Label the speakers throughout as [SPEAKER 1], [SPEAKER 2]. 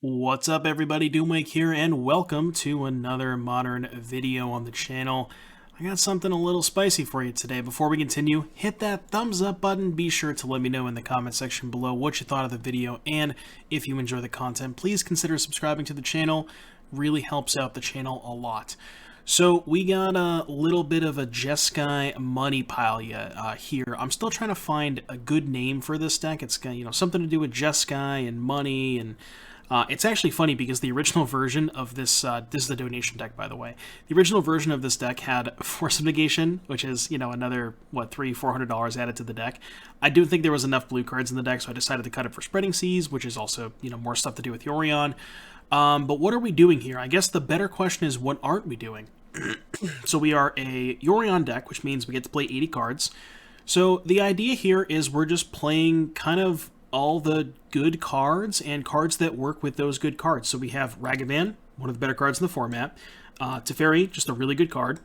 [SPEAKER 1] What's up everybody, Doomwake here, and welcome to another modern video on the channel. I got something a little spicy for you today. Before we continue, hit that thumbs up button. Be sure to let me know in the comment section below what you thought of the video, and if you enjoy the content, please consider subscribing to the channel. Really helps out the channel a lot. So we got a little bit of a Jeskai MoneyPile here. I'm still trying to find a good name for this deck. It's got, something to do with Jeskai and money, and it's actually funny because the original version of this is the donation deck, by the way. The original version of this deck had Force of Negation, which is, another, $300-400 added to the deck. I do think there was enough blue cards in the deck, so I decided to cut it for Spreading Seas, which is also, more stuff to do with Yorion. But what are we doing here? I guess the better question is, what aren't we doing? So we are a Yorion deck, which means we get to play 80 cards. So the idea here is we're just playing kind of all the good cards and cards that work with those good cards. So we have Ragavan, one of the better cards in the format. Teferi, just a really good card.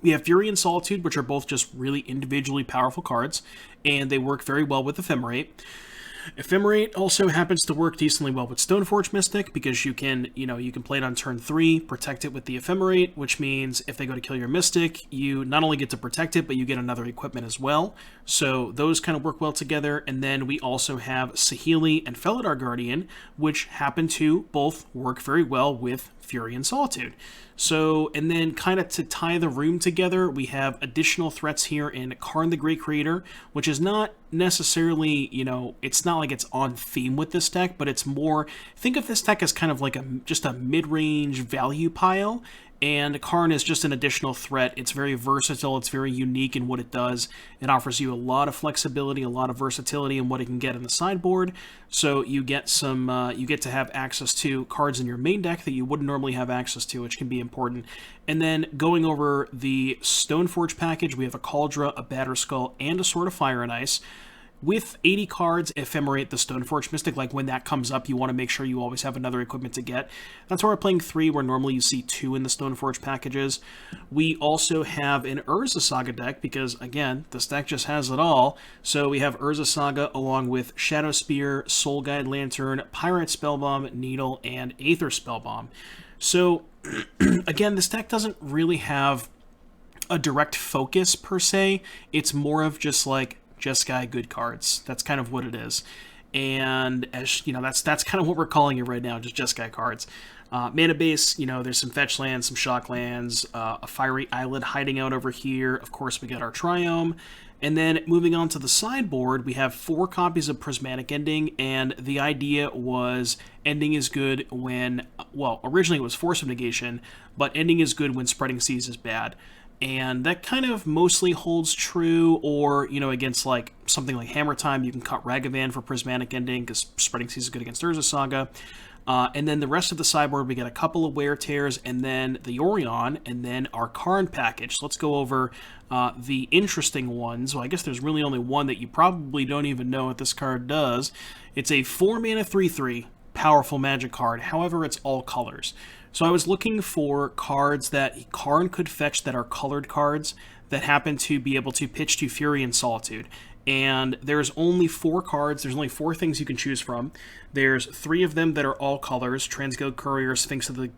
[SPEAKER 1] We have Fury and Solitude, which are both just really individually powerful cards, and they work very well with Ephemerate. Ephemerate also happens to work decently well with Stoneforge Mystic because you can play it on turn 3, protect it with the Ephemerate, which means if they go to kill your Mystic, you not only get to protect it, but you get another equipment as well. So those kind of work well together. And then we also have Saheeli and Felidar Guardian, which happen to both work very well with Fury and Solitude. So, and then kind of to tie the room together, we have additional threats here in Karn the Great Creator, which is not necessarily, it's not like it's on theme with this deck, but it's more, think of this deck as kind of like just a mid-range value pile, and Karn is just an additional threat. It's very versatile, it's very unique in what it does. It offers you a lot of flexibility, a lot of versatility in what it can get in the sideboard, so you get some, you get to have access to cards in your main deck that you wouldn't normally have access to, which can be important. And then going over the Stoneforge package, we have a Cauldron, a Batterskull, and a Sword of Fire and Ice. With 80 cards, Ephemerate the Stoneforge Mystic, like when that comes up, you want to make sure you always have another equipment to get. That's why we're playing 3, where normally you see 2 in the Stoneforge packages. We also have an Urza Saga deck, because, again, this deck just has it all. So we have Urza Saga along with Shadow Spear, Soul Guide Lantern, Pyrite Spellbomb, Needle, and Aether Spellbomb. So, again, this deck doesn't really have a direct focus, per se. It's more of just, like, Jeskai good cards. That's kind of what it is. And as that's kind of what we're calling it right now, just Jeskai cards. Mana base, there's some fetch lands, some shock lands, a fiery islet hiding out over here. Of course, we got our Triome. And then moving on to the sideboard, we have 4 copies of Prismatic Ending, and the idea was ending is good when, well, originally it was Force of Negation, but ending is good when Spreading Seas is bad. And that kind of mostly holds true, or, against, like, something like Hammer Time, you can cut Ragavan for Prismatic Ending, because Spreading Seas is good against Urza Saga. And then the rest of the sideboard, we get a couple of Wear Tears, and then the Yorion, and then our Karn package. So let's go over the interesting ones. Well, I guess there's really only one that you probably don't even know what this card does. It's a 4-mana 3/3 powerful magic card, however, it's all colors. So I was looking for cards that Karn could fetch that are colored cards that happen to be able to pitch to Fury and Solitude. And there's only 4 cards, there's only 4 things you can choose from. There's 3 of them that are all colors, Transguild Courier, Sphinx of the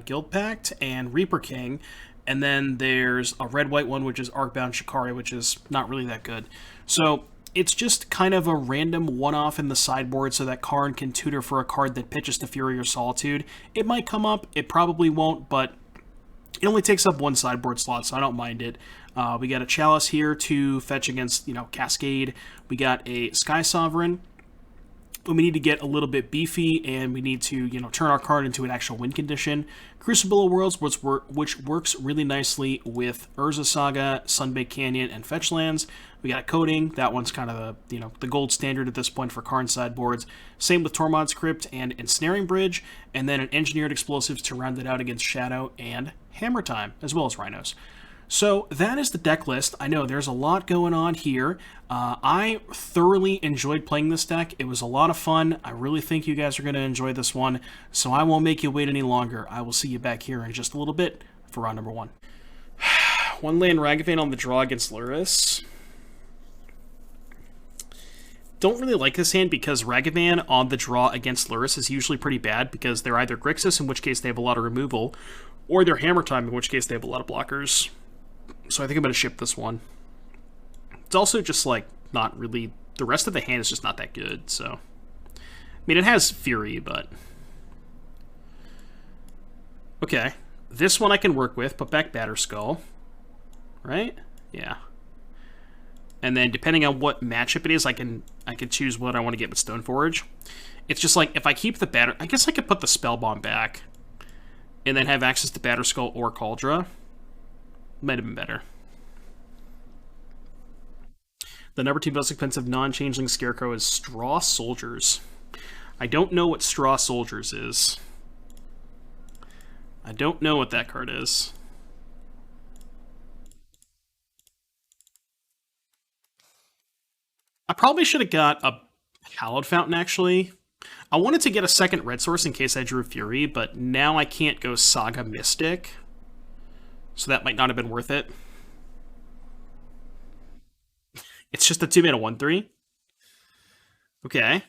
[SPEAKER 1] Guild Pact, and Reaper King. And then there's a red-white one, which is Arcbound Shikari, which is not really that good. So it's just kind of a random one-off in the sideboard so that Karn can tutor for a card that pitches to Fury or Solitude. It might come up, it probably won't, but it only takes up 1 sideboard slot, so I don't mind it. We got a Chalice here to fetch against, Cascade. We got a Sky Sovereign. We need to get a little bit beefy, and we need to, turn our card into an actual win condition. Crucible of Worlds, which works really nicely with Urza Saga, Sunbaked Canyon, and fetch lands. We got a Coding. That one's kind of the gold standard at this point for Karn sideboards. Same with Tormod's Crypt and Ensnaring Bridge, and then an Engineered Explosives to round it out against Shadow and Hammer Time, as well as Rhinos. So that is the deck list. I know there's a lot going on here. I thoroughly enjoyed playing this deck. It was a lot of fun. I really think you guys are going to enjoy this one, so I won't make you wait any longer. I will see you back here in just a little bit for round number 1. 1 land Ragavan on the draw against Luris. don't really like this hand because Ragavan on the draw against Lurrus is usually pretty bad because they're either Grixis, in which case they have a lot of removal, or they're Hammer Time, in which case they have a lot of blockers. So I think I'm going to ship this one. It's also just, like, not really... The rest of the hand is just not that good, so... I mean, it has Fury, but... Okay. This one I can work with. Put back Batterskull. Right? Yeah. And then, depending on what matchup it is, I can choose what I want to get with Stoneforge. It's just like, if I keep the I guess I could put the Spellbomb back, and then have access to Batterskull or Kaldra. Might have been better. The number 2 most expensive non-changeling Scarecrow is Straw Soldiers. I don't know what Straw Soldiers is. I don't know what that card is. I probably should have got a Hallowed Fountain, actually. I wanted to get a second red source in case I drew Fury, but now I can't go Saga Mystic. So that might not have been worth it. It's just a 2-mana 1/3. Okay.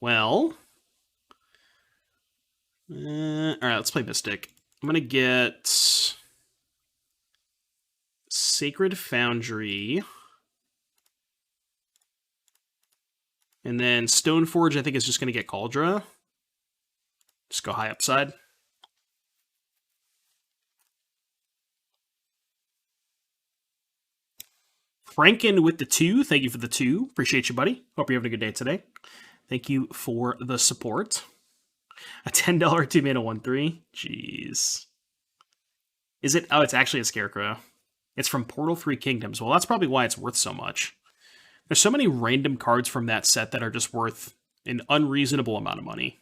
[SPEAKER 1] Well. Alright, let's play Mystic. I'm gonna get Sacred Foundry. And then Stoneforge, I think, is just going to get Kaldra. Just go high upside. Franken with the 2. Thank you for the 2. Appreciate you, buddy. Hope you're having a good day today. Thank you for the support. A $10 2-mana 1/3. Jeez. Is it? Oh, it's actually a Scarecrow. It's from Portal 3 Kingdoms. Well, that's probably why it's worth so much. There's so many random cards from that set that are just worth an unreasonable amount of money.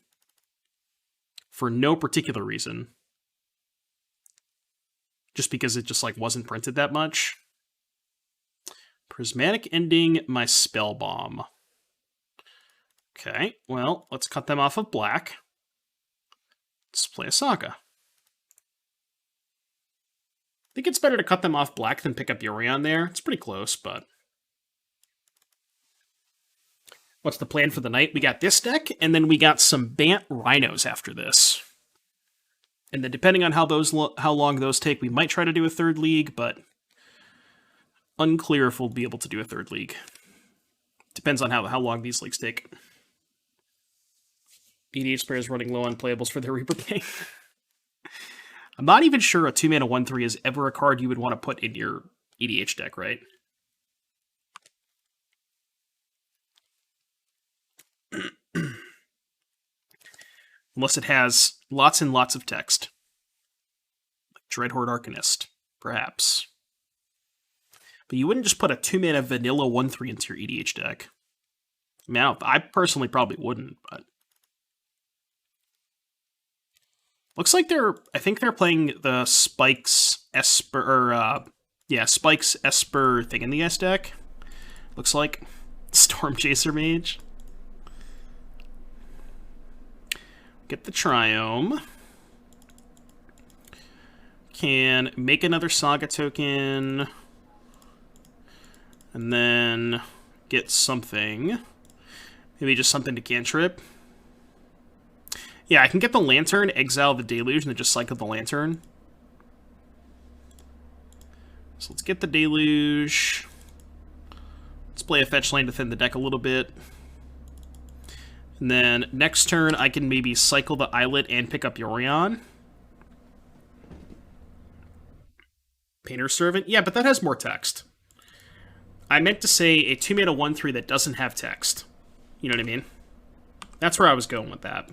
[SPEAKER 1] For no particular reason. Just because it just, like, wasn't printed that much. Prismatic Ending, my Spellbomb. Okay, well, let's cut them off of black. Let's play a Saga. I think it's better to cut them off black than pick up Yorion there. It's pretty close, but... What's the plan for the night? We got this deck, and then we got some Bant Rhinos after this. And then depending on how long those take, we might try to do a third league, but unclear if we'll be able to do a third league. Depends on how long these leagues take. EDH players running low on playables for their Reaper game. I'm not even sure a 2-mana 1/3 is ever a card you would want to put in your EDH deck, right? Unless it has lots and lots of text. Like Dreadhorde Arcanist, perhaps. But you wouldn't just put a 2-mana vanilla 1/3 into your EDH deck. I mean, I personally probably wouldn't, but... Looks like I think they're playing the Spikes Esper, Spikes Esper thing in the S deck. Looks like Storm Chaser Mage. Get the Triome. Can make another Saga token. And then get something. Maybe just something to cantrip. Yeah, I can get the Lantern, exile the Deluge, and then just cycle the Lantern. So let's get the Deluge. Let's play a fetch land to thin the deck a little bit. And then next turn, I can maybe cycle the Islet and pick up Yorion. Painter's Servant? Yeah, but that has more text. I meant to say a 2-mana 1/3 that doesn't have text. You know what I mean? That's where I was going with that.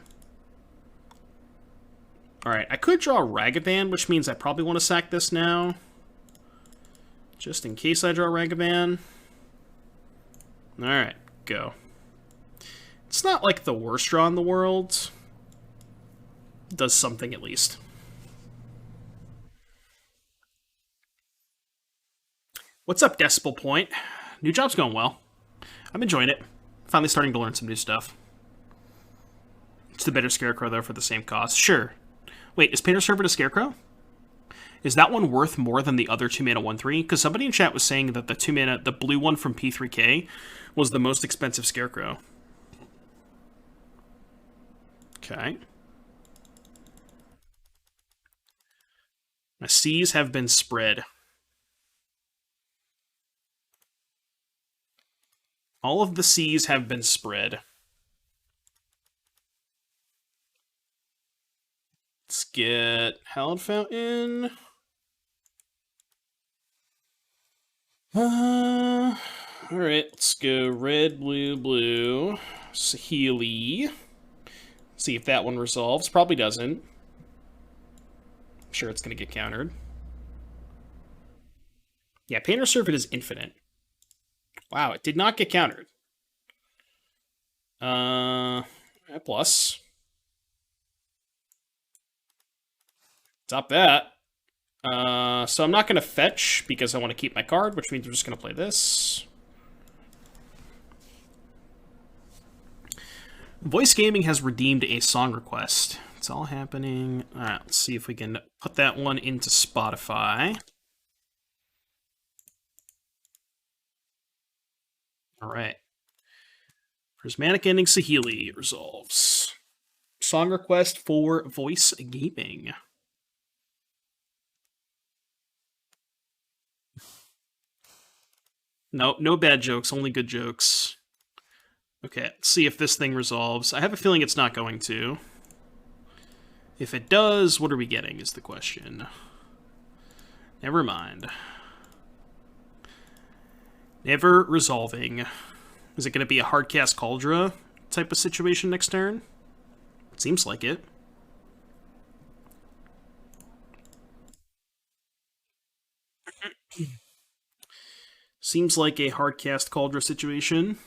[SPEAKER 1] Alright, I could draw Ragavan, which means I probably want to sack this now. Just in case I draw Ragavan. Alright, go. It's not like the worst draw in the world. It does something at least. What's up, Decibel Point? New job's going well. I'm enjoying it. Finally starting to learn some new stuff. It's the better Scarecrow, though, for the same cost. Sure. Wait, is Painter's Servant a Scarecrow? Is that one worth more than the other 2 mana 1/3? Because somebody in chat was saying that the 2 mana, the blue one from P3K, was the most expensive Scarecrow. Okay. The seas have been spread. All of the seas have been spread. Let's get Hallowed Fountain. Alright, let's go red, blue, blue. Saheeli. See if that one resolves. Probably doesn't. I'm sure it's going to get countered. Yeah, Painter Servant is infinite. Wow, it did not get countered. Plus. Stop that. So I'm not going to fetch because I want to keep my card, which means we're just going to play this. Voice Gaming has redeemed a song request. It's all happening. All right, let's see if we can put that one into Spotify. All right. Prismatic Ending Saheeli resolves. Song request for Voice Gaming. No, no bad jokes, only good jokes. Okay, let's see if this thing resolves. I have a feeling it's not going to. If it does, what are we getting is the question. Never mind. Never resolving. Is it going to be a hardcast Cauldra type of situation next turn? It seems like it. Seems like a hardcast Cauldra situation.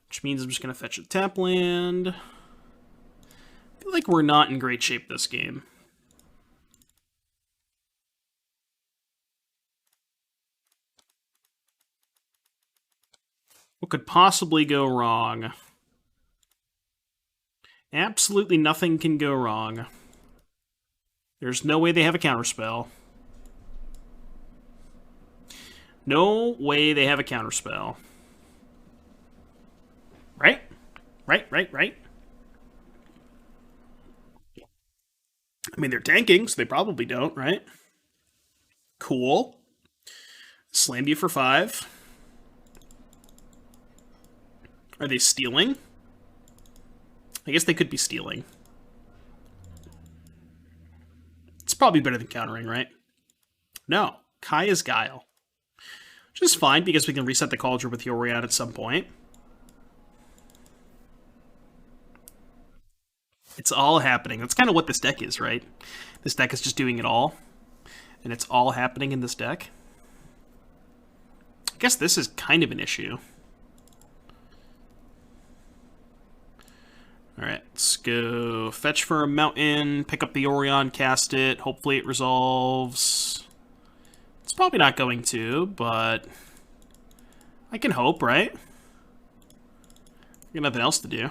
[SPEAKER 1] Which means I'm just going to fetch a tap land. I feel like we're not in great shape this game. What could possibly go wrong? Absolutely nothing can go wrong. There's no way they have a counterspell. No way they have a counterspell. Right? Right. I mean, they're tanking, so they probably don't, right? Cool. Slam you for 5. Are they stealing? I guess they could be stealing. It's probably better than countering, right? No. Kaya's Guile. Which is fine, because we can reset the Cauldron with Yorion at some point. It's all happening. That's kind of what this deck is, right? This deck is just doing it all. And it's all happening in this deck. I guess this is kind of an issue. Alright, let's go fetch for a mountain, pick up the Orion, cast it, hopefully it resolves. It's probably not going to, but I can hope, right? I got nothing else to do.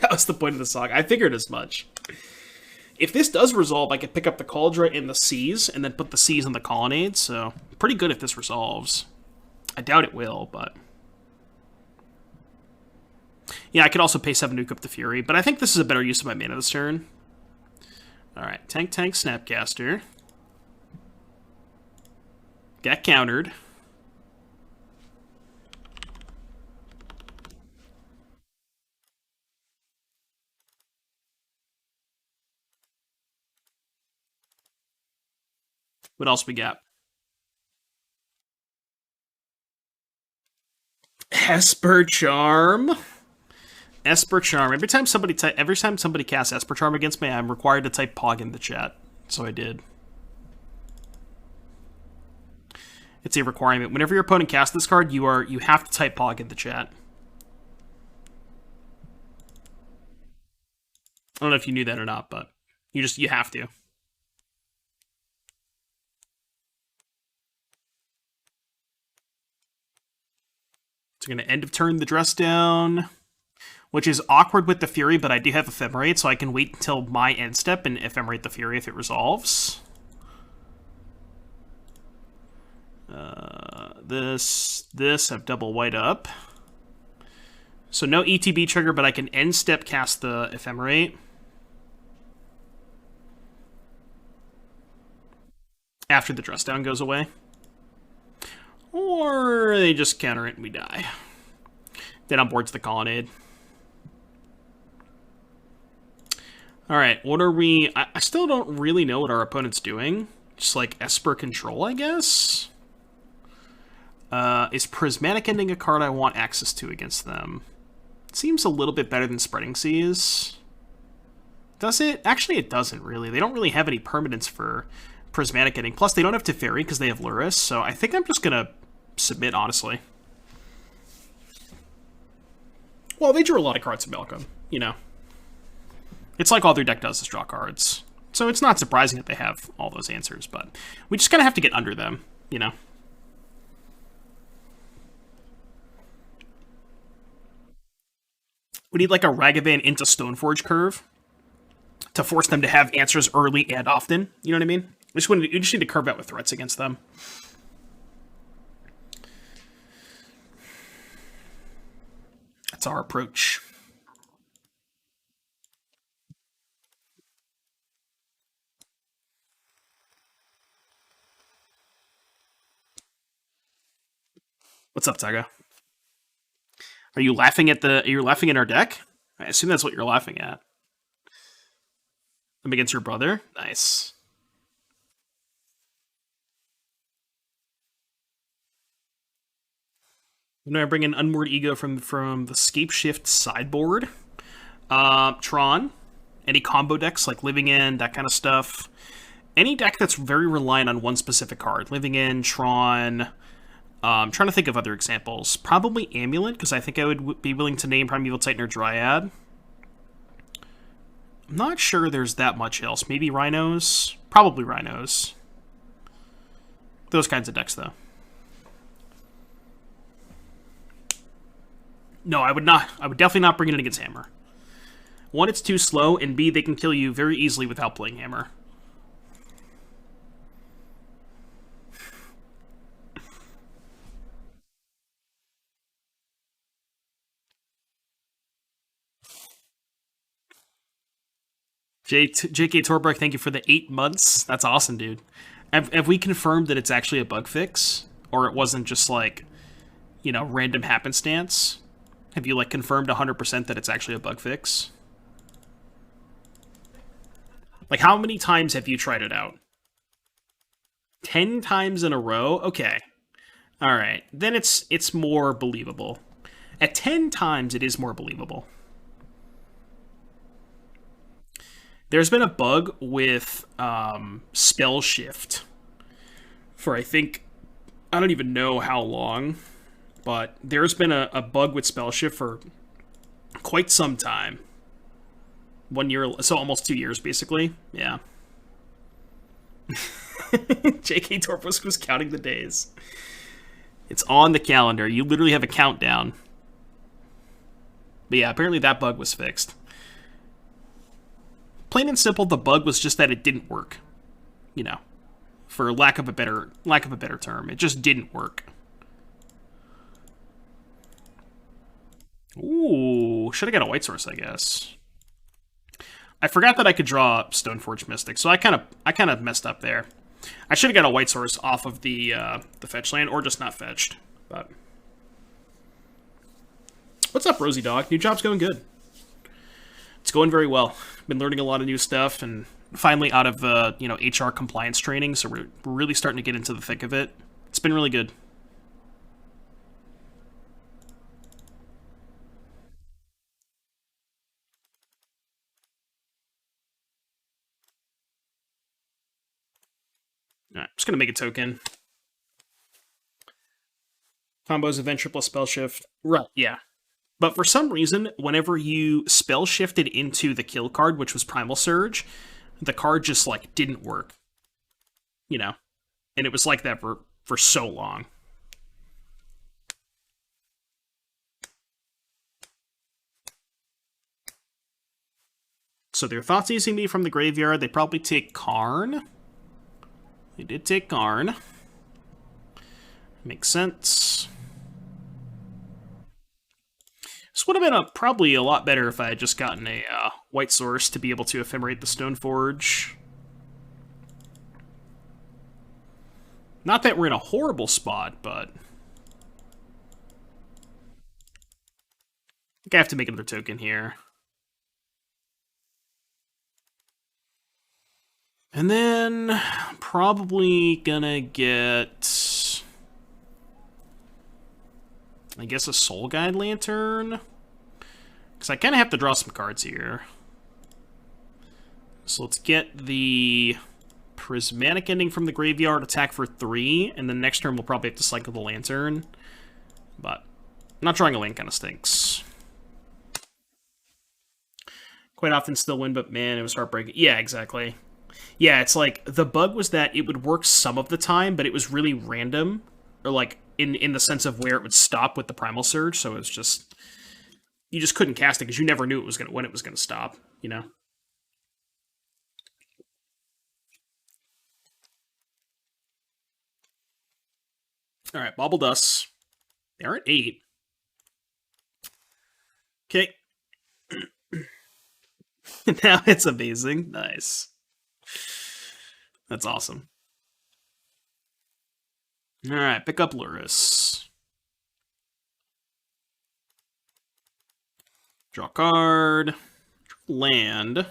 [SPEAKER 1] That was the point of the song. I figured as much. If this does resolve, I could pick up the Cauldron in the seas and then put the seas in the colonnade, so pretty good if this resolves. I doubt it will, but... Yeah, I could also pay 7 to equip the Fury, but I think this is a better use of my mana this turn. Alright, tank, Snapcaster. Get countered. What else we got? Esper Charm. Esper Charm. Every time somebody casts Esper Charm against me, I'm required to type Pog in the chat. So I did. It's a requirement. Whenever your opponent casts this card, you have to type Pog in the chat. I don't know if you knew that or not, but you have to. So we're going to end of turn the dress down. which is awkward with the Fury, but I do have Ephemerate, so I can wait until my end step and Ephemerate the Fury if it resolves. This, I've double white up. So no ETB trigger, but I can end step cast the Ephemerate. After the dress down goes away. Or they just counter it and we die. Then on board's the Colonnade. Alright, what are we... I still don't really know what our opponent's doing. Just like Esper control, I guess? Is Prismatic Ending a card I want access to against them? Seems a little bit better than Spreading Seas. Does it? Actually, it doesn't really. They don't really have any permanents for Prismatic Ending. Plus, they don't have Teferi because they have Luris, so I think I'm just going to submit, honestly. Well, they drew a lot of cards to Malcolm, you know. It's like all their deck does is draw cards. So it's not surprising that they have all those answers, but we just kind of have to get under them, you know. We need like a Ragavan into Stoneforge curve to force them to have answers early and often. You know what I mean? We just need to curve out with threats against them. That's our approach. What's up, Saga? Are you laughing at you're laughing at our deck? I assume that's what you're laughing at. I'm against your brother? Nice. I'm gonna bring in Unmoored Ego from the Scapeshift sideboard. Tron. Any combo decks like Living In, that kind of stuff. Any deck that's very reliant on one specific card. Living In, Tron. I'm trying to think of other examples. Probably Amulet, because I think I would be willing to name Primeval Titan or Dryad. I'm not sure there's that much else. Maybe Rhinos? Probably Rhinos. Those kinds of decks, though. No, I would not. I would definitely not bring it in against Hammer. One, it's too slow, and B, they can kill you very easily without playing Hammer. JK Torberg, thank you for the 8 months. That's awesome, dude. Have we confirmed that it's actually a bug fix? Or it wasn't just like, you know, random happenstance? Have you, like, confirmed 100% that it's actually a bug fix? Like, how many times have you tried it out? 10 times in a row? Okay. Alright. Then it's more believable. At 10 times, it is more believable. There's been a bug with Spell Shift for, I think, I don't even know how long, but there's been a bug with Spell Shift for quite some time. 1 year, so almost 2 years, basically. Yeah. JK Torpus was counting the days. It's on the calendar. You literally have a countdown. But yeah, apparently that bug was fixed. Plain and simple, the bug was just that it didn't work. You know, for lack of a better term, it just didn't work. Ooh, should have got a white source, I guess. I forgot that I could draw Stoneforge Mystic, so I kind of messed up there. I should have got a white source off of the fetch land, or just not fetched. But what's up, Rosie Dog? New job's going good. It's going very well. Been learning a lot of new stuff, and finally out of you know, HR compliance training, so we're really starting to get into the thick of it. It's been really good. Alright, just gonna make a token. Combos Adventure plus Spell Shift. Right, yeah. But for some reason, whenever you spell shifted into the kill card, which was Primal Surge, the card just, like, didn't work. You know? And it was like that for so long. So their Thoughtseize me from the graveyard. They probably take Karn. They did take Karn. Makes sense. This would have been probably a lot better if I had just gotten a white source to be able to ephemerate the Stoneforge. Not that we're in a horrible spot, but I think I have to make another token here. And then probably gonna get, I guess, a Soul Guide Lantern. Because I kind of have to draw some cards here. So let's get the Prismatic Ending from the graveyard, attack for 3, and then next turn we'll probably have to cycle the Lantern. But not drawing a land kind of stinks. Quite often still win, but man, it was heartbreaking. Yeah, exactly. Yeah, it's like, the bug was that it would work some of the time, but it was really random. Or like, in the sense of where it would stop with the Primal Surge, so it was just, you just couldn't cast it because you never knew it was when it was gonna stop, you know? Alright, Bauble Dust. They're at 8. Okay. Now it's amazing. Nice. That's awesome. Alright, pick up Lurrus. Draw a card. Land.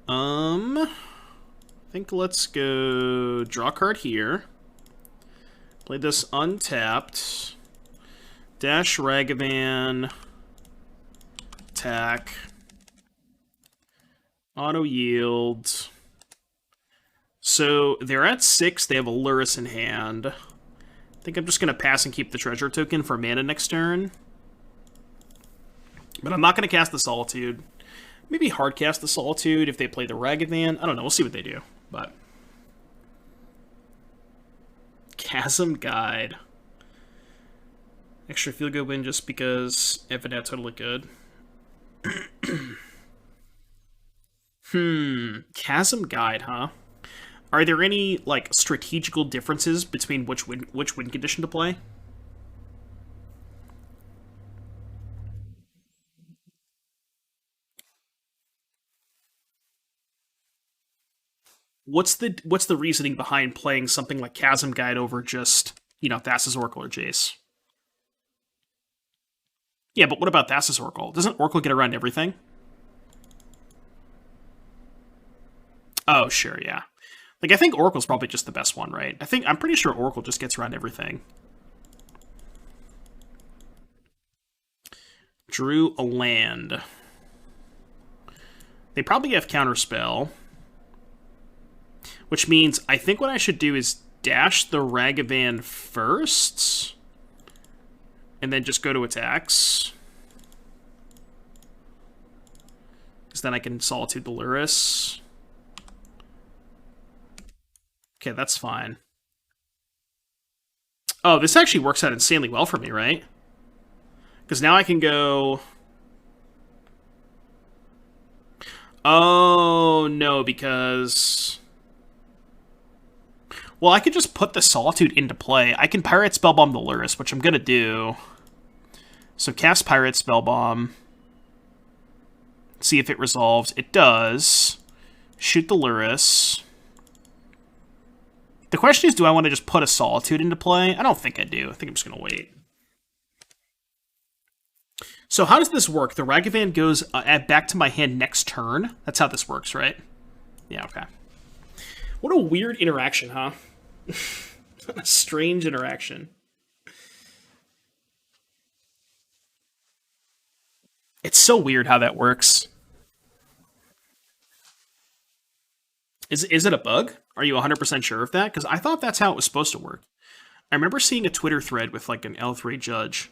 [SPEAKER 1] I think let's go draw a card here. Play this untapped. Dash Ragavan. Attack. Auto yield. So they're at 6. They have a Lurrus in hand. I think I'm just going to pass and keep the treasure token for mana next turn. But I'm not going to cast the Solitude. Maybe hard cast the Solitude if they play the Ragavan. I don't know. We'll see what they do. But Chasm Guide. Extra feel good win just because Evadat totally good. Chasm Guide, huh? Are there any, like, strategical differences between which win condition to play? What's the reasoning behind playing something like Chasm Guide over just, you know, Thassa's Oracle or Jace? Yeah, but what about Thassa's Oracle? Doesn't Oracle get around everything? Oh, sure, yeah. Like, I think Oracle's probably just the best one, right? I'm pretty sure Oracle just gets around everything. Drew a land. They probably have Counterspell. Which means I think what I should do is dash the Ragavan first. And then just go to attacks. Because then I can Solitude the Lurrus. Okay, that's fine. Oh, this actually works out insanely well for me, right? Because now I can go... Oh, no, because... Well, I could just put the Solitude into play. I can Pirate Spellbomb the Lurrus, which I'm going to do. So cast Pirate Spellbomb. See if it resolves. It does. Shoot the Lurrus. The question is, do I want to just put a Solitude into play? I don't think I do. I think I'm just going to wait. So how does this work? The Ragavan goes back to my hand next turn? That's how this works, right? Yeah, okay. What a weird interaction, huh? A strange interaction. It's so weird how that works. Is it a bug? Are you 100% sure of that? Because I thought that's how it was supposed to work. I remember seeing a Twitter thread with like an L3 judge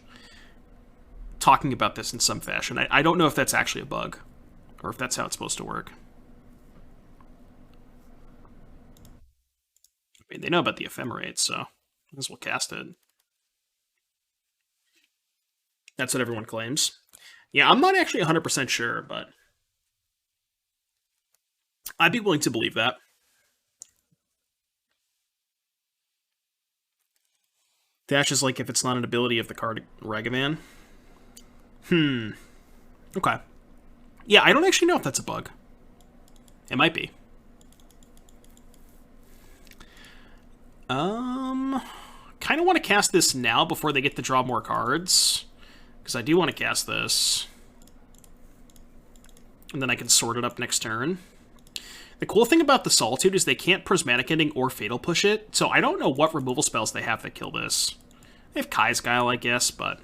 [SPEAKER 1] talking about this in some fashion. I don't know if that's actually a bug or if that's how it's supposed to work. I mean, they know about the ephemerate, so I guess we'll cast it. That's what everyone claims. Yeah, I'm not actually 100% sure, but I'd be willing to believe that. Dash is like if it's not an ability of the card Ragavan. Okay. Yeah, I don't actually know if that's a bug. It might be. Kind of want to cast this now before they get to draw more cards. Because I do want to cast this. And then I can sort it up next turn. The cool thing about the Solitude is they can't Prismatic Ending or Fatal Push it, so I don't know what removal spells they have that kill this. They have Kai's Guile, I guess, but...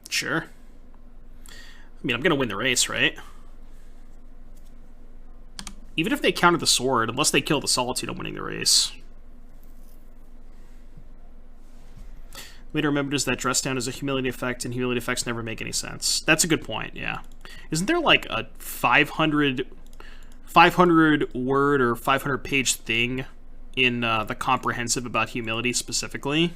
[SPEAKER 1] Sure. I mean, I'm going to win the race, right? Even if they counter the Sword, unless they kill the Solitude, I'm winning the race. Way to remember is that Dress Down is a humility effect, and humility effects never make any sense. That's a good point, yeah. Isn't there like a 500 word or 500 page thing in the comprehensive about humility specifically?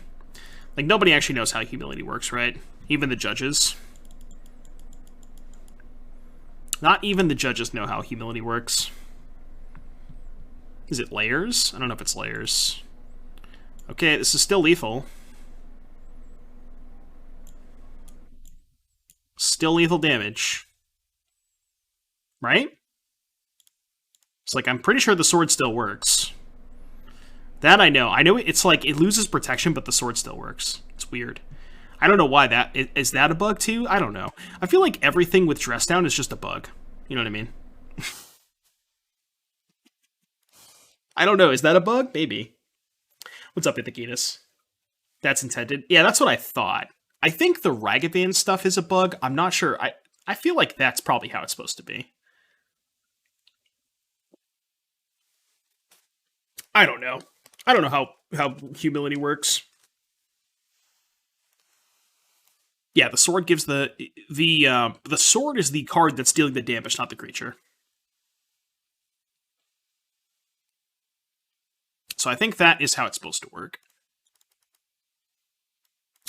[SPEAKER 1] Like, nobody actually knows how humility works, right? Even the judges. Not even the judges know how humility works. Is it layers? I don't know if it's layers. Okay, this is still lethal. Still lethal damage. Right? It's like, I'm pretty sure the sword still works. That I know. I know it's like, it loses protection, but the sword still works. It's weird. I don't know why that... Is that a bug too? I don't know. I feel like everything with Dress Down is just a bug. You know what I mean? I don't know. Is that a bug? Maybe. What's up, Ithakitas? That's intended. Yeah, that's what I thought. I think the Ragavan stuff is a bug. I'm not sure. I feel like that's probably how it's supposed to be. I don't know. I don't know how humility works. Yeah, the sword gives the sword is the card that's dealing the damage, not the creature. So I think that is how it's supposed to work.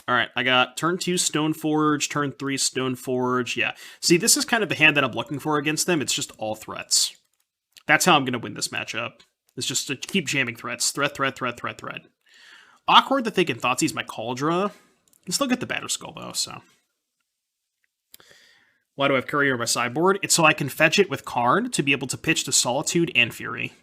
[SPEAKER 1] Alright, I got turn 2 Stoneforge, turn 3 Stoneforge, yeah. See, this is kind of the hand that I'm looking for against them. It's just all threats. That's how I'm going to win this matchup. It's just to keep jamming threats. Threat. Awkward that they can Thoughtseize my Cauldron. Can still get the Batterskull, though, so... Why do I have Courier on my sideboard? It's so I can fetch it with Karn to be able to pitch to Solitude and Fury.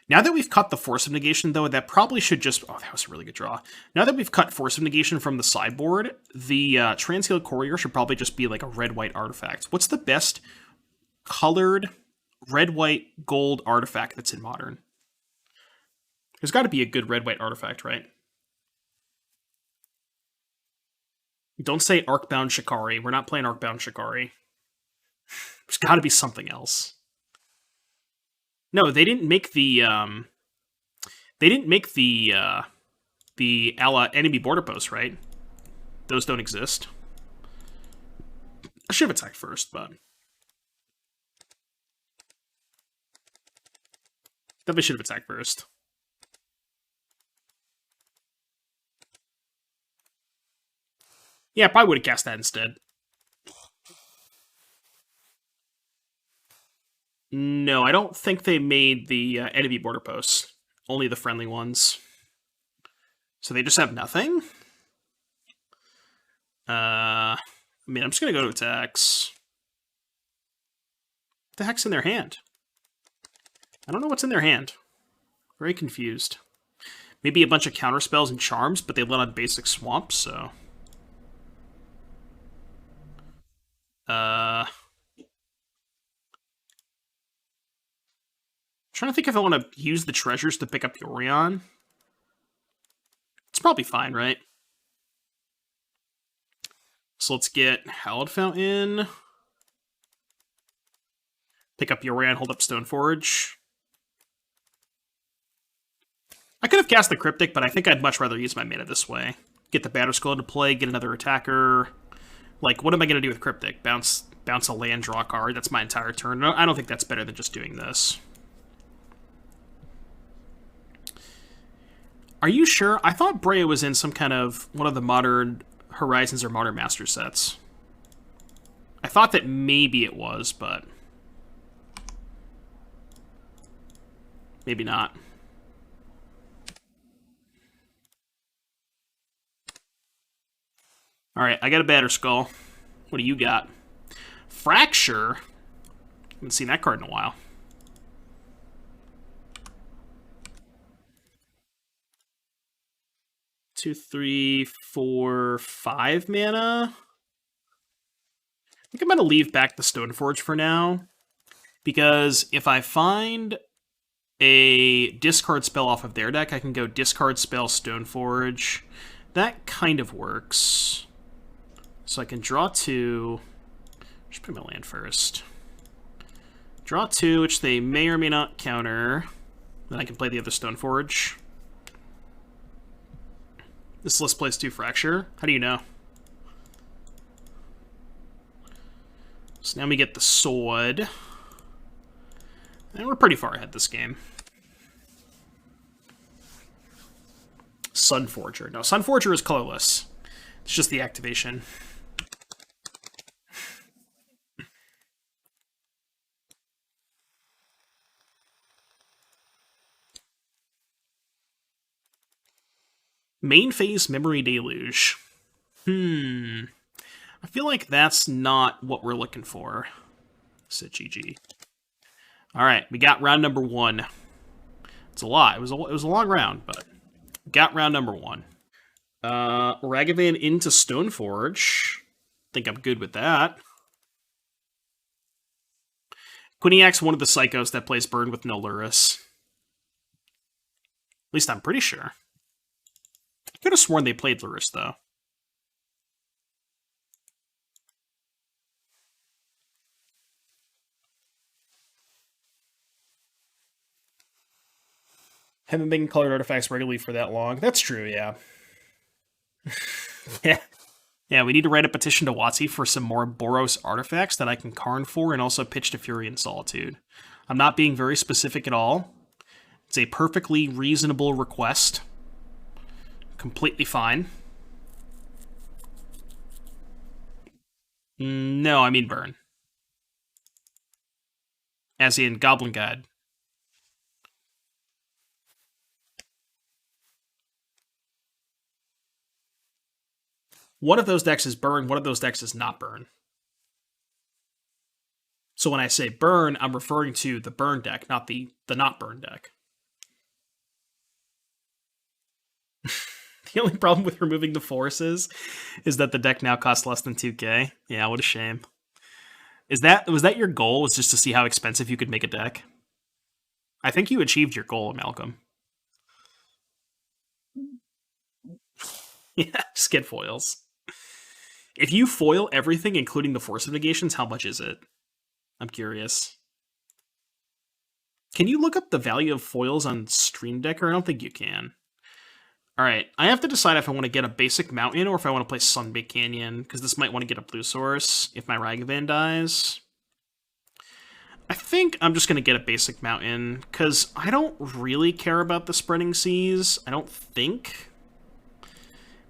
[SPEAKER 1] Now that we've cut the Force of Negation, though, that probably should just... Oh, that was a really good draw. Now that we've cut Force of Negation from the sideboard, the Transhealed Courier should probably just be like a red-white artifact. What's the best colored red-white-gold artifact that's in Modern? There's got to be a good red-white artifact, right? Don't say Arcbound Shikari. We're not playing Arcbound Shikari. There's got to be something else. No, they didn't make the enemy border posts, right? Those don't exist. I should have attacked first, but definitely should have attacked first. Yeah, I probably would have cast that instead. No, I don't think they made the enemy border posts. Only the friendly ones. So they just have nothing? I mean, I'm just going to go to attacks. What the heck's in their hand? I don't know what's in their hand. Very confused. Maybe a bunch of counter spells and charms, but they let on basic swamps, so... Trying to think if I want to use the treasures to pick up Yorion. It's probably fine, right? So let's get Hallowed Fountain. Pick up Yorion, hold up Stoneforge. I could have cast the Cryptic, but I think I'd much rather use my mana this way. Get the Batterskull into play, get another attacker. Like, what am I going to do with Cryptic? Bounce a land, draw a card. That's my entire turn. I don't think that's better than just doing this. Are you sure? I thought Breya was in some kind of one of the modern Horizons or Modern Master sets. I thought that maybe it was, but maybe not. Alright, I got a Batter Skull. What do you got? Fracture? Haven't seen that card in a while. Two, three, four, 5 mana. I think I'm going to leave back the Stoneforge for now, because if I find a discard spell off of their deck, I can go discard spell Stoneforge. That kind of works. So I can draw 2. Just put my land first. Draw 2, which they may or may not counter. Then I can play the other Stoneforge. This list plays 2 Fracture. How do you know? So now we get the Sword. And we're pretty far ahead this game. Sunforger. No, Sunforger is colorless. It's just the activation. Main phase Memory Deluge. I feel like that's not what we're looking for. Sit GG. Alright, we got round number 1. It's a lot. It was a long round, but we got round number 1. Ragavan into Stoneforge. Think I'm good with that. Quiniac's one of the psychos that plays Burn with no Luris. At least I'm pretty sure. I could have sworn they played Luris, though. Haven't been colored artifacts regularly for that long. That's true, yeah. Yeah. Yeah, we need to write a petition to WotC for some more Boros artifacts that I can Karn for, and also pitch to Fury and Solitude. I'm not being very specific at all. It's a perfectly reasonable request. Completely fine. No, I mean Burn. As in Goblin Guide. One of those decks is Burn, one of those decks is not Burn. So when I say Burn, I'm referring to the Burn deck, not the not Burn deck. The only problem with removing the forces is that the deck now costs less than 2k. Yeah, what a shame. Was that your goal? Was just to see how expensive you could make a deck? I think you achieved your goal, Malcolm. Yeah, just get foils. If you foil everything, including the Force of Negations, how much is it? I'm curious. Can you look up the value of foils on Stream Deck? Or I don't think you can. Alright, I have to decide if I want to get a basic mountain or if I want to play Sunbaked Canyon, because this might want to get a blue source if my Ragavan dies. I think I'm just going to get a basic mountain, because I don't really care about the Spreading Seas, I don't think.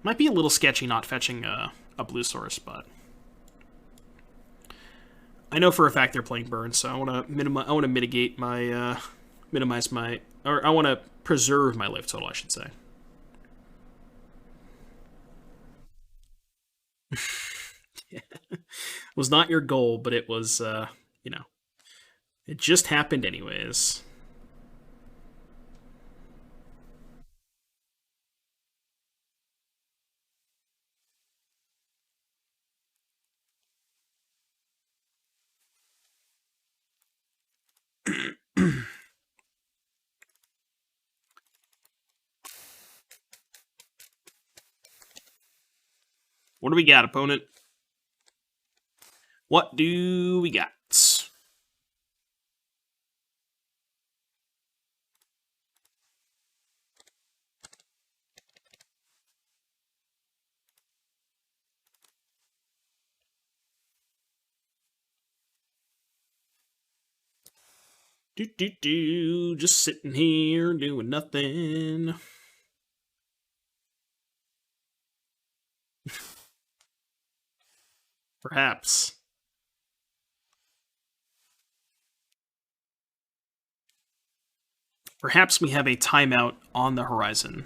[SPEAKER 1] Might be a little sketchy not fetching a blue source, but I know for a fact they're playing Burn, so I want to mitigate my I want to preserve my life total, I should say. Yeah. Was not your goal, but it was, you know, it just happened anyways. What do we got, opponent? What do we got? Just sitting here doing nothing. Perhaps. Perhaps we have a timeout on the horizon.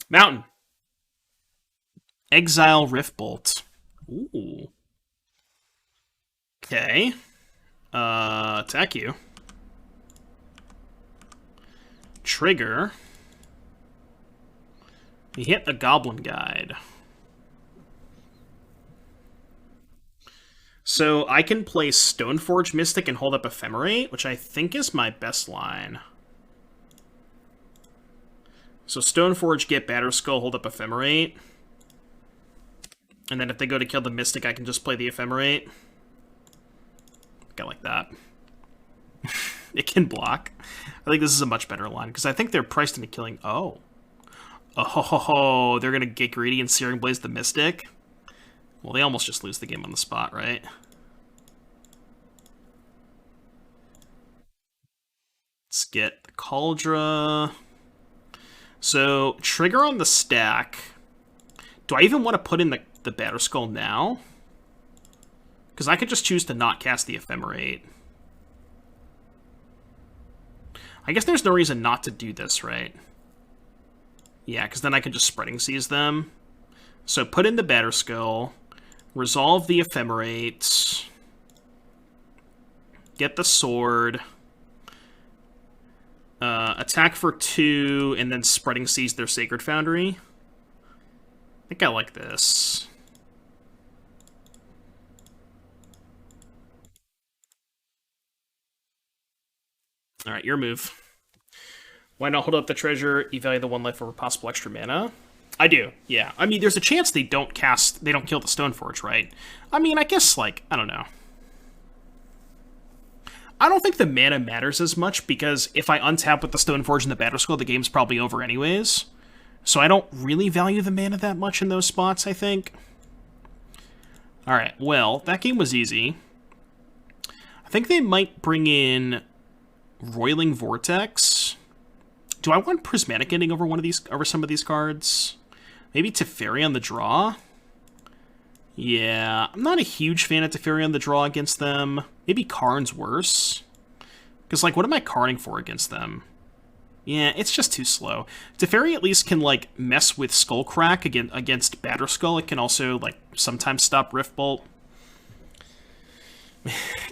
[SPEAKER 1] Mountain. Exile Riftbolt. Ooh. Okay. Attack you. Trigger. We hit a Goblin Guide. So I can play Stoneforge Mystic and hold up Ephemerate, which I think is my best line. So Stoneforge, get Batterskull, hold up Ephemerate. And then if they go to kill the Mystic, I can just play the Ephemerate. I like that. It can block. I think this is a much better line, because I think they're priced into killing... Oh, they're going to get greedy and Searing Blaze the Mystic? Well, they almost just lose the game on the spot, right? Let's get the Cauldra. So, trigger on the stack. Do I even want to put in the Batterskull now? Because I could just choose to not cast the Ephemerate. I guess there's no reason not to do this, right? Yeah, because then I can just Spreading Seize them. So put in the Batterskull, resolve the Ephemerate, get the sword, attack for 2, and then Spreading Seize their Sacred Foundry. I think I like this. Alright, your move. Why not hold up the treasure, evaluate the 1 life over possible extra mana? I do, yeah. I mean, there's a chance they don't kill the Stoneforge, right? I mean, I guess, like, I don't know. I don't think the mana matters as much, because if I untap with the Stoneforge and the Batterskull, the game's probably over anyways. So I don't really value the mana that much in those spots, I think. Alright, well, that game was easy. I think they might bring in Roiling Vortex. Do I want Prismatic Ending over some of these cards? Maybe Teferi on the draw? Yeah, I'm not a huge fan of Teferi on the draw against them. Maybe Karn's worse. Because, like, what am I Karning for against them? Yeah, it's just too slow. Teferi at least can, like, mess with Skullcrack against Batterskull. It can also, like, sometimes stop Riftbolt.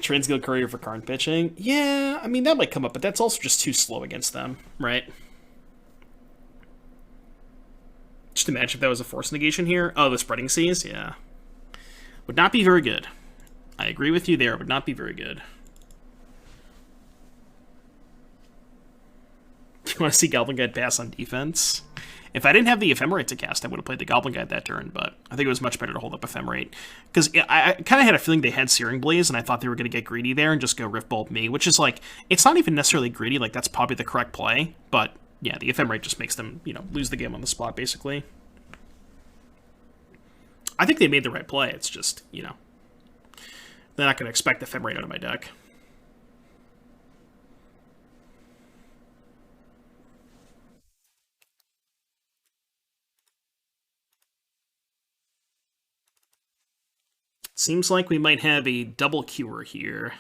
[SPEAKER 1] Transguild Courier for Karn pitching. Yeah, I mean, that might come up, but that's also just too slow against them, right? Just imagine if that was a Force Negation here. Oh, the Spreading Seize? Yeah. Would not be very good. I agree with you there, would not be very good. You want to see Goblin Guide pass on defense? If I didn't have the Ephemerate to cast, I would have played the Goblin Guide that turn, but I think it was much better to hold up Ephemerate. Because I kind of had a feeling they had Searing Blaze, and I thought they were going to get greedy there and just go Riftbolt me, which is like, it's not even necessarily greedy, like, that's probably the correct play, but yeah, the Ephemerate just makes them, you know, lose the game on the spot, basically. I think they made the right play, it's just, you know, they're not going to expect Ephemerate out of my deck. Seems like we might have a double cure here.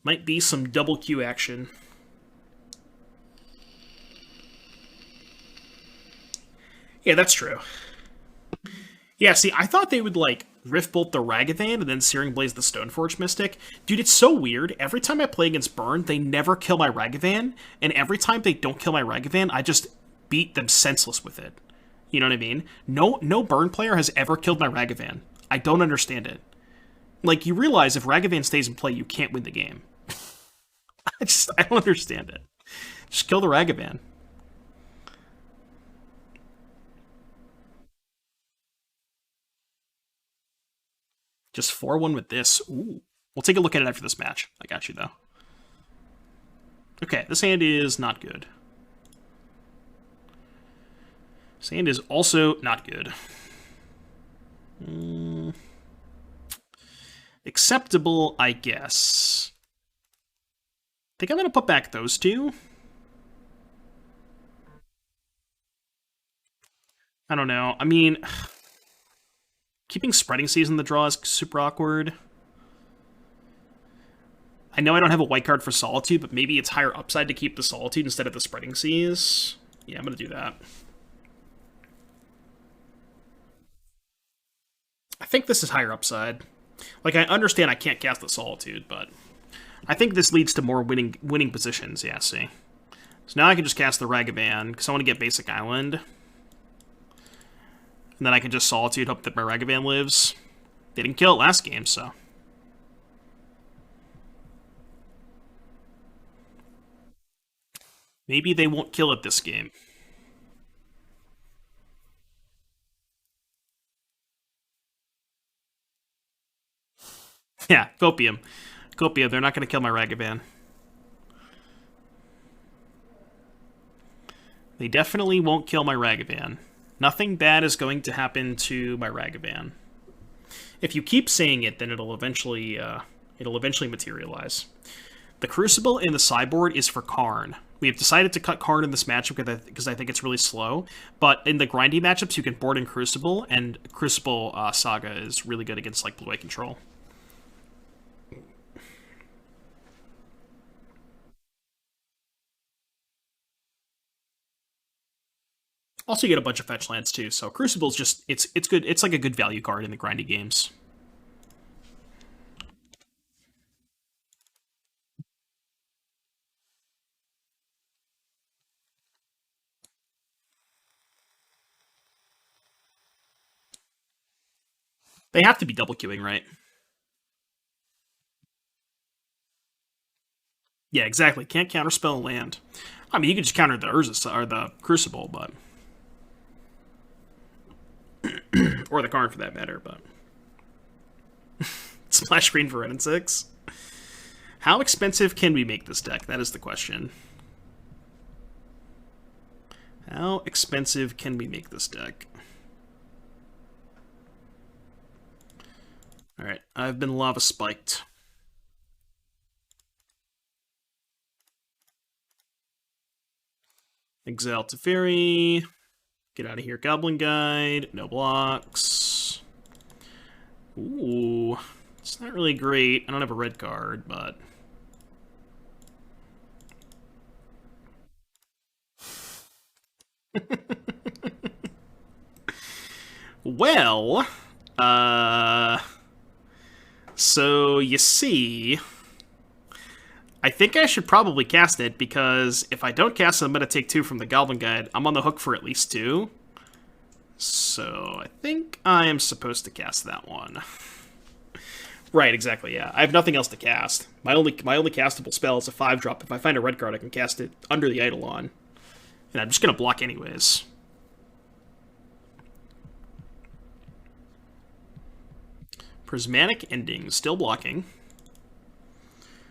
[SPEAKER 1] Might be some double Q action. Yeah, that's true. Yeah, see, I thought they would, like, Riftbolt the Ragavan and then Searing Blaze the Stoneforge Mystic. Dude, it's so weird. Every time I play against Burn, they never kill my Ragavan, and every time they don't kill my Ragavan, I just beat them senseless with it. You know what I mean? No Burn player has ever killed my Ragavan. I don't understand it. Like, you realize if Ragavan stays in play, you can't win the game. I don't understand it. Just kill the Ragavan. Just 4-1 with this. Ooh. We'll take a look at it after this match. I got you, though. Okay, this hand is not good. This hand is also not good. Acceptable, I guess. think I'm going to put back those two. I don't know. I mean, keeping Spreading Seas in the draw is super awkward. I know I don't have a white card for Solitude, but maybe it's higher upside to keep the Solitude instead of the Spreading Seas. Yeah, I'm going to do that. I think this is higher upside. Like, I understand I can't cast the Solitude, but I think this leads to more winning positions. Yeah, see. So now I can just cast the Ragavan, because I want to get basic island. And then I can just Solitude, hope that my Ragavan lives. They didn't kill it last game, so... maybe they won't kill it this game. Yeah, Copium. Copium, they're not going to kill my Ragavan. They definitely won't kill my Ragavan. Nothing bad is going to happen to my Ragavan. If you keep saying it, then it'll eventually materialize. The Crucible in the sideboard is for Karn. We have decided to cut Karn in this matchup because I think it's really slow. But in the grindy matchups, you can board in Crucible, and Crucible Saga is really good against like blue-white control. Also, you get a bunch of fetch lands too, so Crucible's just it's good. It's like a good value card in the grindy games. They have to be double queuing, right? Yeah, exactly. Can't counterspell a land. I mean, you could just counter the Urza or the Crucible, but or the Karn for that matter. But splash screen for Red and 6. How expensive can we make this deck? That is the question. How expensive can we make this deck? Alright, I've been lava spiked. Exile Teferi. Get out of here, Goblin Guide. No blocks. Ooh, it's not really great. I don't have a red card, but... well, so you see, I think I should probably cast it, because if I don't cast it, I'm going to take 2 from the Goblin Guide. I'm on the hook for at least 2. So I think I am supposed to cast that one. Right, exactly, yeah. I have nothing else to cast. My only castable spell is a 5-drop. If I find a red card, I can cast it under the Eidolon. And I'm just going to block anyways. Prismatic Ending, still blocking.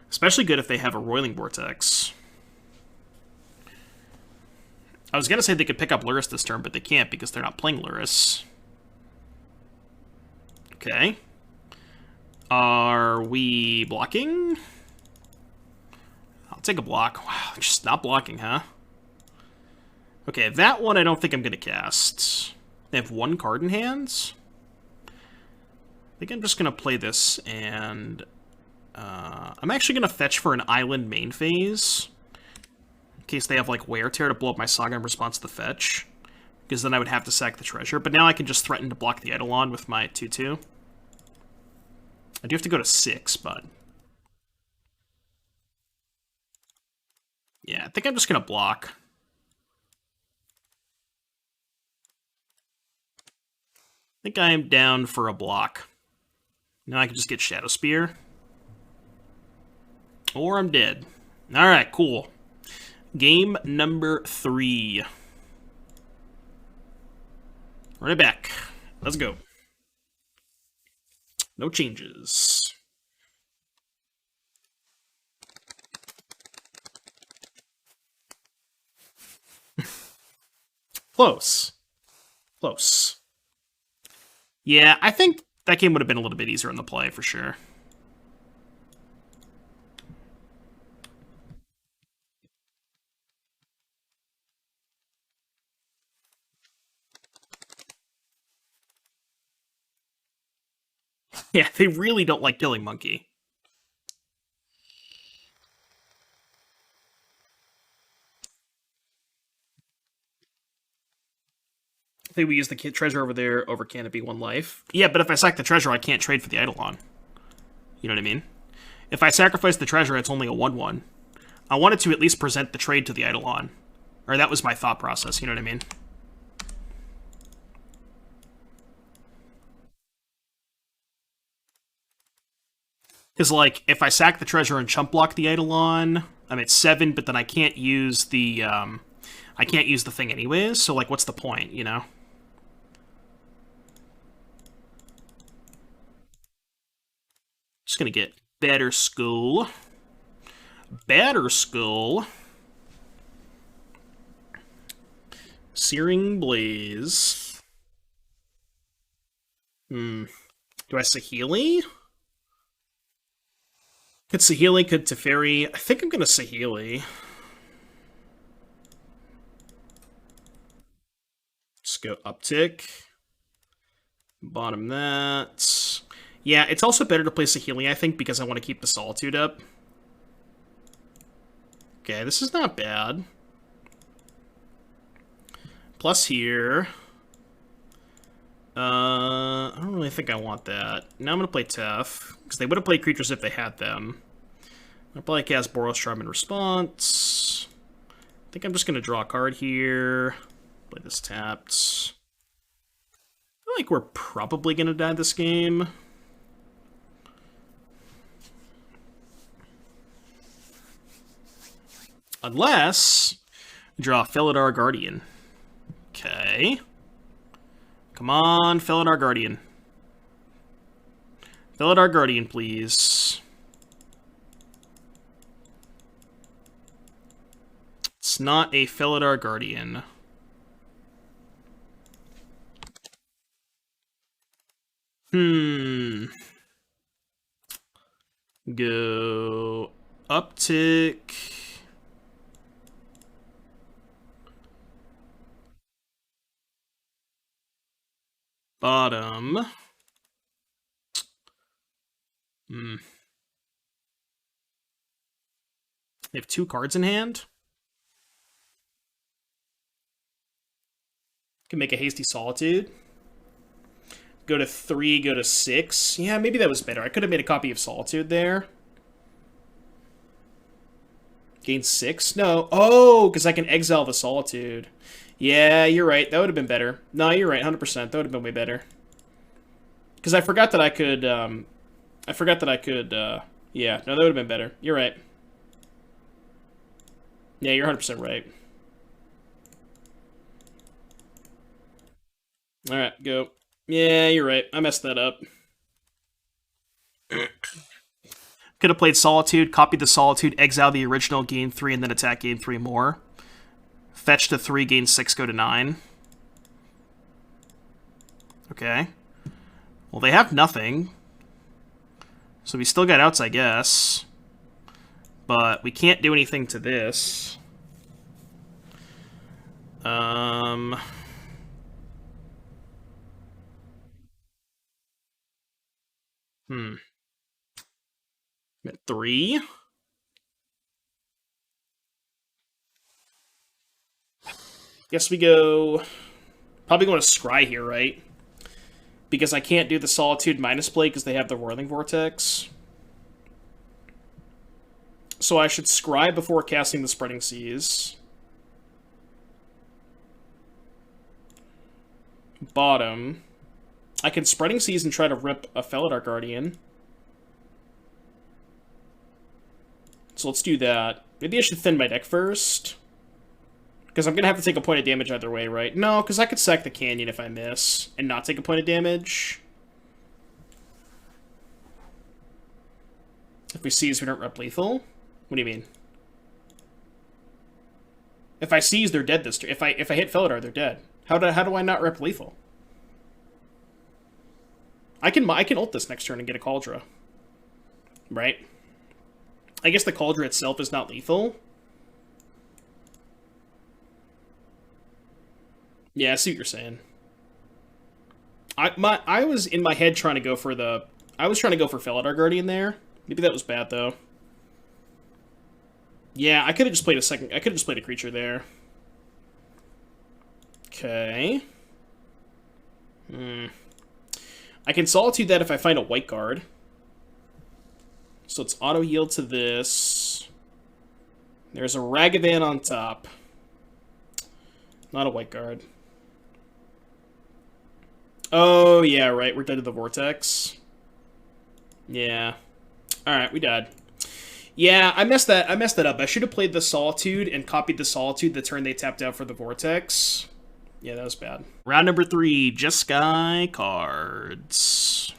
[SPEAKER 1] Especially good if they have a Roiling Vortex. I was going to say they could pick up Lurrus this turn, but they can't because they're not playing Lurrus. Okay. Are we blocking? I'll take a block. Wow, just not blocking, huh? Okay, that one I don't think I'm going to cast. They have 1 card in hands. I think I'm just going to play this, and I'm actually going to fetch for an island main phase, in case they have, like, Wear Tear to blow up my Saga in response to the fetch, because then I would have to sack the treasure. But now I can just threaten to block the Eidolon with my 2-2. I do have to go to 6, but... yeah, I think I'm just going to block. I think I am down for a block. Now I can just get Shadow Spear. Or I'm dead. Alright, cool. Game number 3. Run it back. Let's go. No changes. Close. Close. Yeah, I think that game would have been a little bit easier on the play, for sure. Yeah, they really don't like killing Monkey. I think we use the treasure over there over Canopy 1 life. Yeah, but if I sack the treasure, I can't trade for the Eidolon. You know what I mean? If I sacrifice the treasure, it's only a 1-1. I wanted to at least present the trade to the Eidolon. Or that was my thought process, you know what I mean? Because, like, if I sack the treasure and chump block the Eidolon, I'm at 7, but then I can't use the, I can't use the thing anyways, so, like, what's the point, you know? Just gonna get Better Skull. Better Skull. Searing Blaze. Do I Saheeli? Could Saheeli, could Teferi. I think I'm gonna Saheeli. Just go uptick. Bottom that. Yeah, it's also better to play Saheeli, I think, because I want to keep the Solitude up. Okay, this is not bad. Plus here. I don't really think I want that. Now I'm going to play Tef, because they would have played creatures if they had them. I'll probably cast Boros Charm in response. I think I'm just going to draw a card here. Play this tapped. I feel like we're probably going to die this game. Unless we draw Felidar Guardian. Okay. Come on, Felidar Guardian. Felidar Guardian, please. It's not a Felidar Guardian. Go uptick. Bottom. They have 2 cards in hand. Can make a hasty Solitude. Go to 3, go to 6. Yeah, maybe that was better. I could have made a copy of Solitude there. Gain 6? No. Oh, because I can exile the Solitude. Yeah, you're right. That would have been better. No, you're right. 100%. That would have been way better. Because I forgot that I could, yeah. No, that would have been better. You're right. Yeah, you're 100% right. Alright, go. Yeah, you're right. I messed that up. Could have played Solitude, copied the Solitude, exile the original, gain 3, and then attack, gain 3 more. Fetch to 3, gain 6, go to 9. Okay. Well, they have nothing. So we still got outs, I guess. But we can't do anything to this. At 3. Guess we go... Probably going to Scry here, right? Because I can't do the Solitude minus play because they have the Whirling Vortex. So I should Scry before casting the Spreading Seas. Bottom. I can Spreading Seas and try to rip a Felidar Guardian. So let's do that. Maybe I should thin my deck first. Because I'm going to have to take a point of damage either way, right? No, because I could sack the Canyon if I miss and not take a point of damage. If we seize, we don't rep lethal? What do you mean? If I seize, they're dead this turn. If I hit Felidar, they're dead. How do I not rep lethal? I can ult this next turn and get a Cauldron. Right? I guess the Cauldron itself is not lethal. Yeah, I see what you're saying. I was in my head trying to go for the I was trying to go for Felidar Guardian there. Maybe that was bad, though. Yeah, I could have just played a second... I could have just played a creature there. Okay. I can Solitude that if I find a white card. So it's auto-heal to this. There's a Ragavan on top. Not a white card. Oh, yeah, right. We're dead to the Vortex. Yeah. Alright, we died. Yeah, I messed that up. I should have played the Solitude and copied the Solitude the turn they tapped out for the Vortex. Yeah, that was bad. Round number 3, Jeskai cards.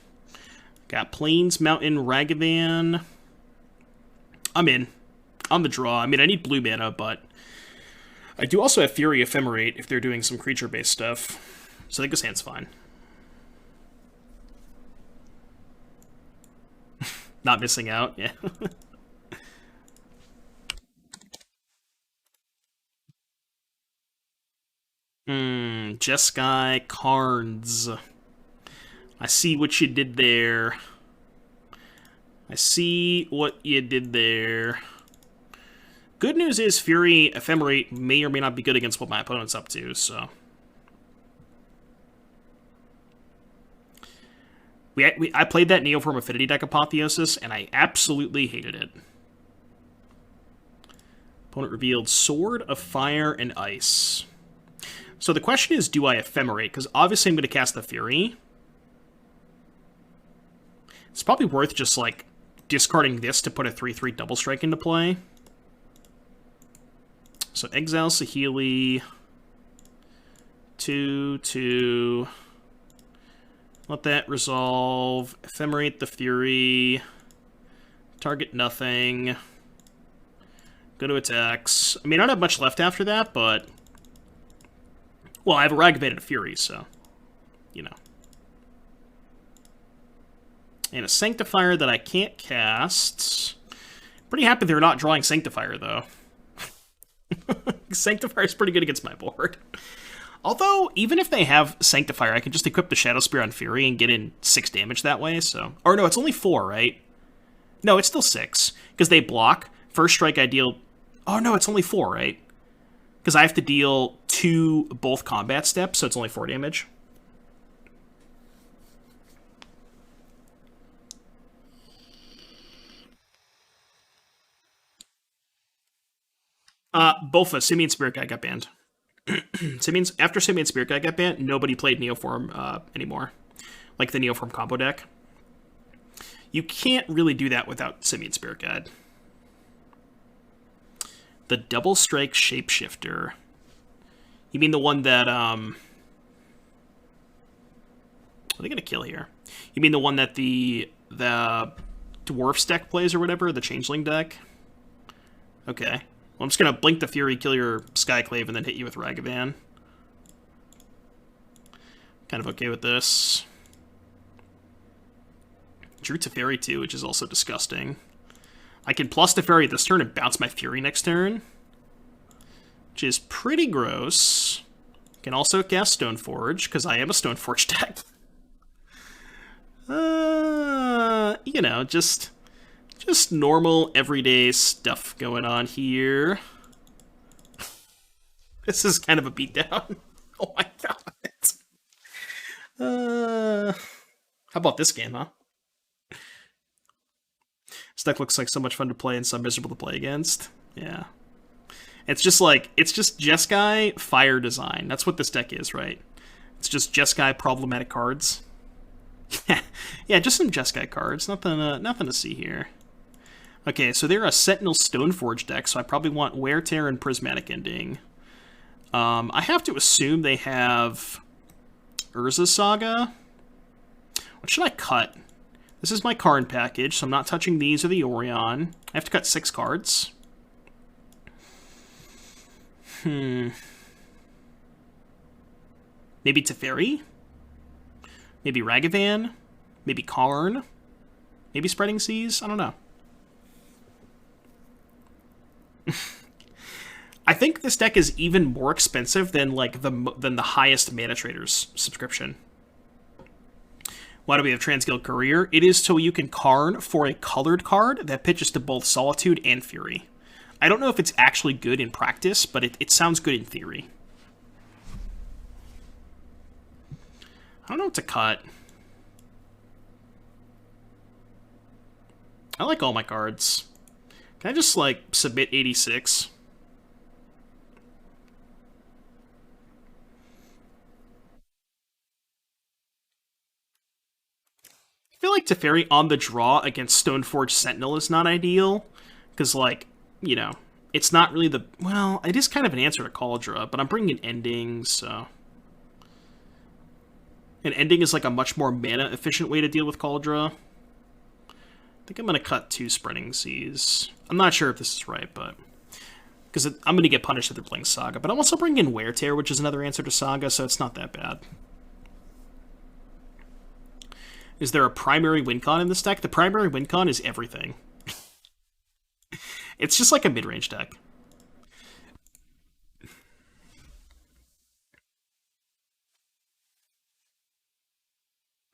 [SPEAKER 1] Got Plains, Mountain, Ragavan. I'm in. On the draw. I mean, I need blue mana, but I do also have Fury Ephemerate if they're doing some creature-based stuff. So I think this hand's fine. Not missing out, yeah. Jeskai cards. I see what you did there. I see what you did there. Good news is Fury Ephemerate may or may not be good against what my opponent's up to, so... I played that Neoform Affinity deck Apotheosis, and I absolutely hated it. Opponent revealed Sword of Fire and Ice. So the question is, do I Ephemerate? Because obviously I'm going to cast the Fury. It's probably worth just, like, discarding this to put a 3/3 double strike into play. So exile Saheeli. 2/2. Let that resolve. Ephemerate the Fury. Target nothing. Go to attacks. I mean, I don't have much left after that, but... Well, I have a Ragavan and a Fury, so... You know. And a Sanctifier that I can't cast. Pretty happy they're not drawing Sanctifier, though. Sanctifier is pretty good against my board. Although, even if they have Sanctifier, I can just equip the Shadow Spear on Fury and get in 6 damage that way, so... Or no, it's only 4, right? No, it's still 6. Because they block. First strike I deal... Oh no, it's only 4, right? Because I have to deal 2 both combat steps, so it's only 4 damage. Both Simian Spirit Guide got banned. After Simian Spirit Guide got banned, nobody played Neoform anymore. Like the Neoform combo deck. You can't really do that without Simian Spirit Guide. The Double Strike Shapeshifter. You mean the one that, What are they gonna kill here? You mean the one that the Dwarfs deck plays or whatever? The Changeling deck? Okay. Well, I'm just going to blink the Fury, kill your Skyclave, and then hit you with Ragavan. Kind of okay with this. Drew Teferi too, which is also disgusting. I can plus Teferi this turn and bounce my Fury next turn, which is pretty gross. Can also cast Stoneforge, because I am a Stoneforge deck. You know, just normal, everyday stuff going on here. This is kind of a beatdown. Oh my god. How about this game, huh? This deck looks like so much fun to play and so miserable to play against. Yeah. It's just Jeskai Fire Design. That's what this deck is, right? It's just Jeskai problematic cards. Yeah, just some Jeskai cards. Nothing to see here. Okay, so they're a Sentinel Stoneforge deck, so I probably want Wear Tear and Prismatic Ending. I have to assume they have Urza Saga. What should I cut? This is my Karn package, so I'm not touching these or the Orion. I have to cut 6 cards. Maybe Teferi? Maybe Ragavan? Maybe Karn? Maybe Spreading Seas? I don't know. I think this deck is even more expensive than like the highest Mana Traders subscription. Why do we have Transguild Courier? It is so you can Karn for a colored card that pitches to both Solitude and Fury. I don't know if it's actually good in practice, but it sounds good in theory. I don't know what to cut. I like all my cards. Can I just, like, submit 86? I feel like Teferi on the draw against Stoneforge Sentinel is not ideal. Because, like, you know, it's not really the... Well, it is kind of an answer to Cauldra, but I'm bringing endings, so... An ending is, like, a much more mana-efficient way to deal with Cauldra. I think I'm going to cut 2 Spreading Seas. I'm not sure if this is right, but... Because I'm going to get punished if they're playing Saga. But I'm also bringing Wear Tear, which is another answer to Saga, so it's not that bad. Is there a primary win con in this deck? The primary win con is everything. It's just like a mid-range deck.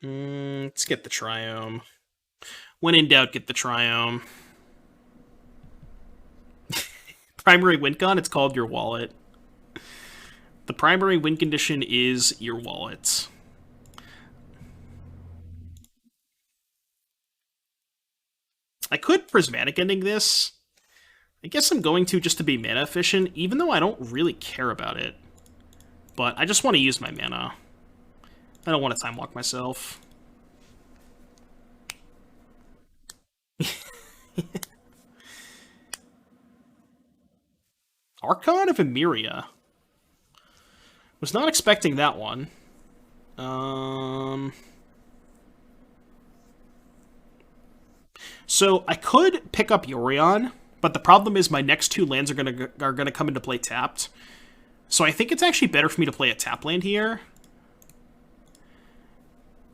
[SPEAKER 1] Let's get the Triome. When in doubt, get the Triome. Primary win con, it's called your wallet. The primary win condition is your wallet. I could Prismatic Ending this. I guess I'm going to just to be mana efficient, even though I don't really care about it. But I just want to use my mana. I don't want to time walk myself. Archon of Emeria. Was not expecting that one. So I could pick up Yorion, but the problem is my next 2 lands are gonna come into play tapped. So I think it's actually better for me to play a tap land here.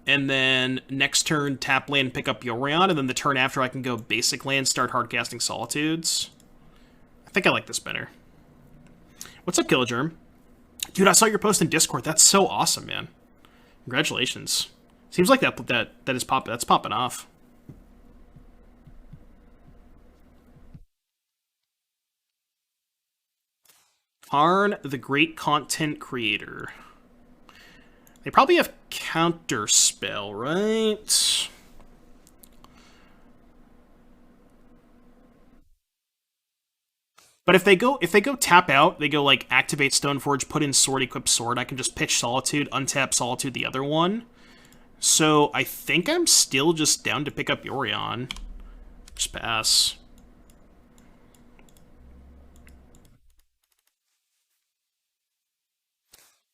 [SPEAKER 1] And then next turn, tap land, pick up Yorion, and then the turn after I can go basic land, start hardcasting Solitudes. I think I like this better. What's up, Killagerm? Dude, I saw your post in Discord. That's so awesome, man. Congratulations. Seems like that's popping off. Karn the Great Content Creator. They probably have Counterspell, right? But if they go tap out, they go like activate Stoneforge, put in Sword, equip Sword. I can just pitch Solitude, untap Solitude the other one. So I think I'm still just down to pick up Yorion. Just pass.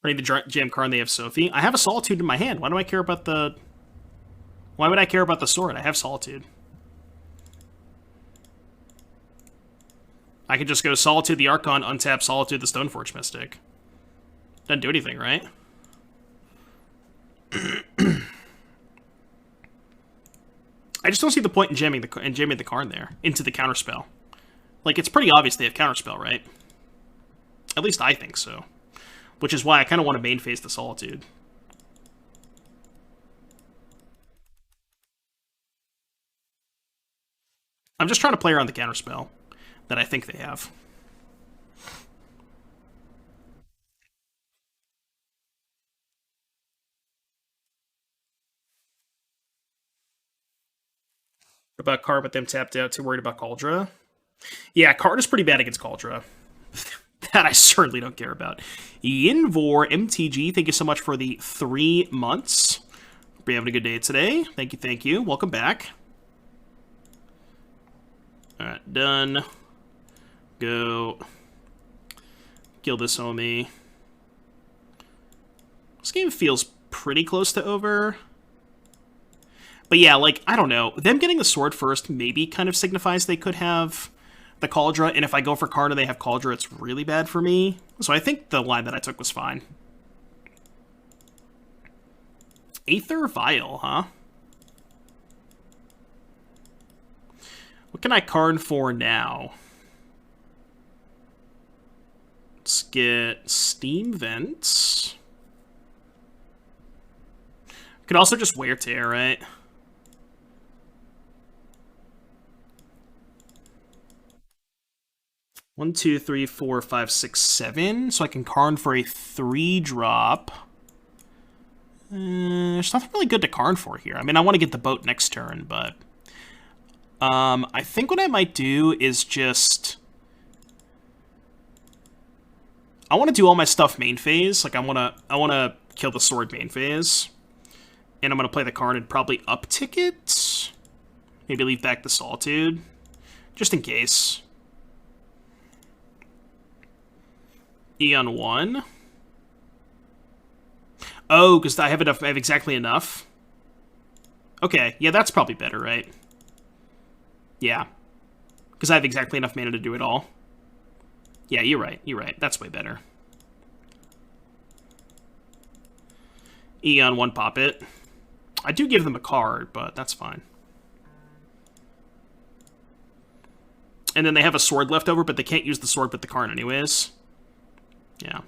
[SPEAKER 1] Ready to jam Karn, they have Sophie. I have a Solitude in my hand. Why do I care about the... Why would I care about the sword? I have Solitude. I could just go Solitude the Archon, untap Solitude the Stoneforge Mystic. Doesn't do anything, right? I just don't see the point in jamming the Karn there into the counterspell. Like, it's pretty obvious they have counterspell, right? At least I think so. Which is why I kind of want to main phase the Solitude. I'm just trying to play around the counterspell that I think they have. What about Karn with them tapped out? Too worried about Cauldra? Yeah, Karn is pretty bad against Cauldra. That I certainly don't care about. Yinvor MTG, thank you so much for the 3 months. Hope you're having a good day today. Thank you, thank you. Welcome back. Alright, done. Go. Kill this homie. This game feels pretty close to over. But yeah, like, I don't know. Them getting the sword first maybe kind of signifies they could have the Cauldra, and if I go for Karn and they have Cauldra, it's really bad for me. So I think the line that I took was fine. Aether Vial, huh? What can I Karn for now? Let's get Steam Vents. I could also just wear tear, right? One, two, three, four, five, six, seven. So I can Karn for a 3-drop. There's nothing really good to Karn for here. I mean, I want to get the boat next turn, but... I think what I might do is just... I want to do all my stuff main phase. Like, I want to kill the sword main phase. And I'm going to play the Karn and probably uptick it. Maybe leave back the Solitude. Just in case. Eon 1. Oh, because I have enough. I have exactly enough. Okay, yeah, that's probably better, right? Yeah. Because I have exactly enough mana to do it all. Yeah, you're right. You're right. That's way better. Eon 1 pop it. I do give them a card, but that's fine. And then they have a sword left over, but they can't use the sword with the Karn anyways. Yeah.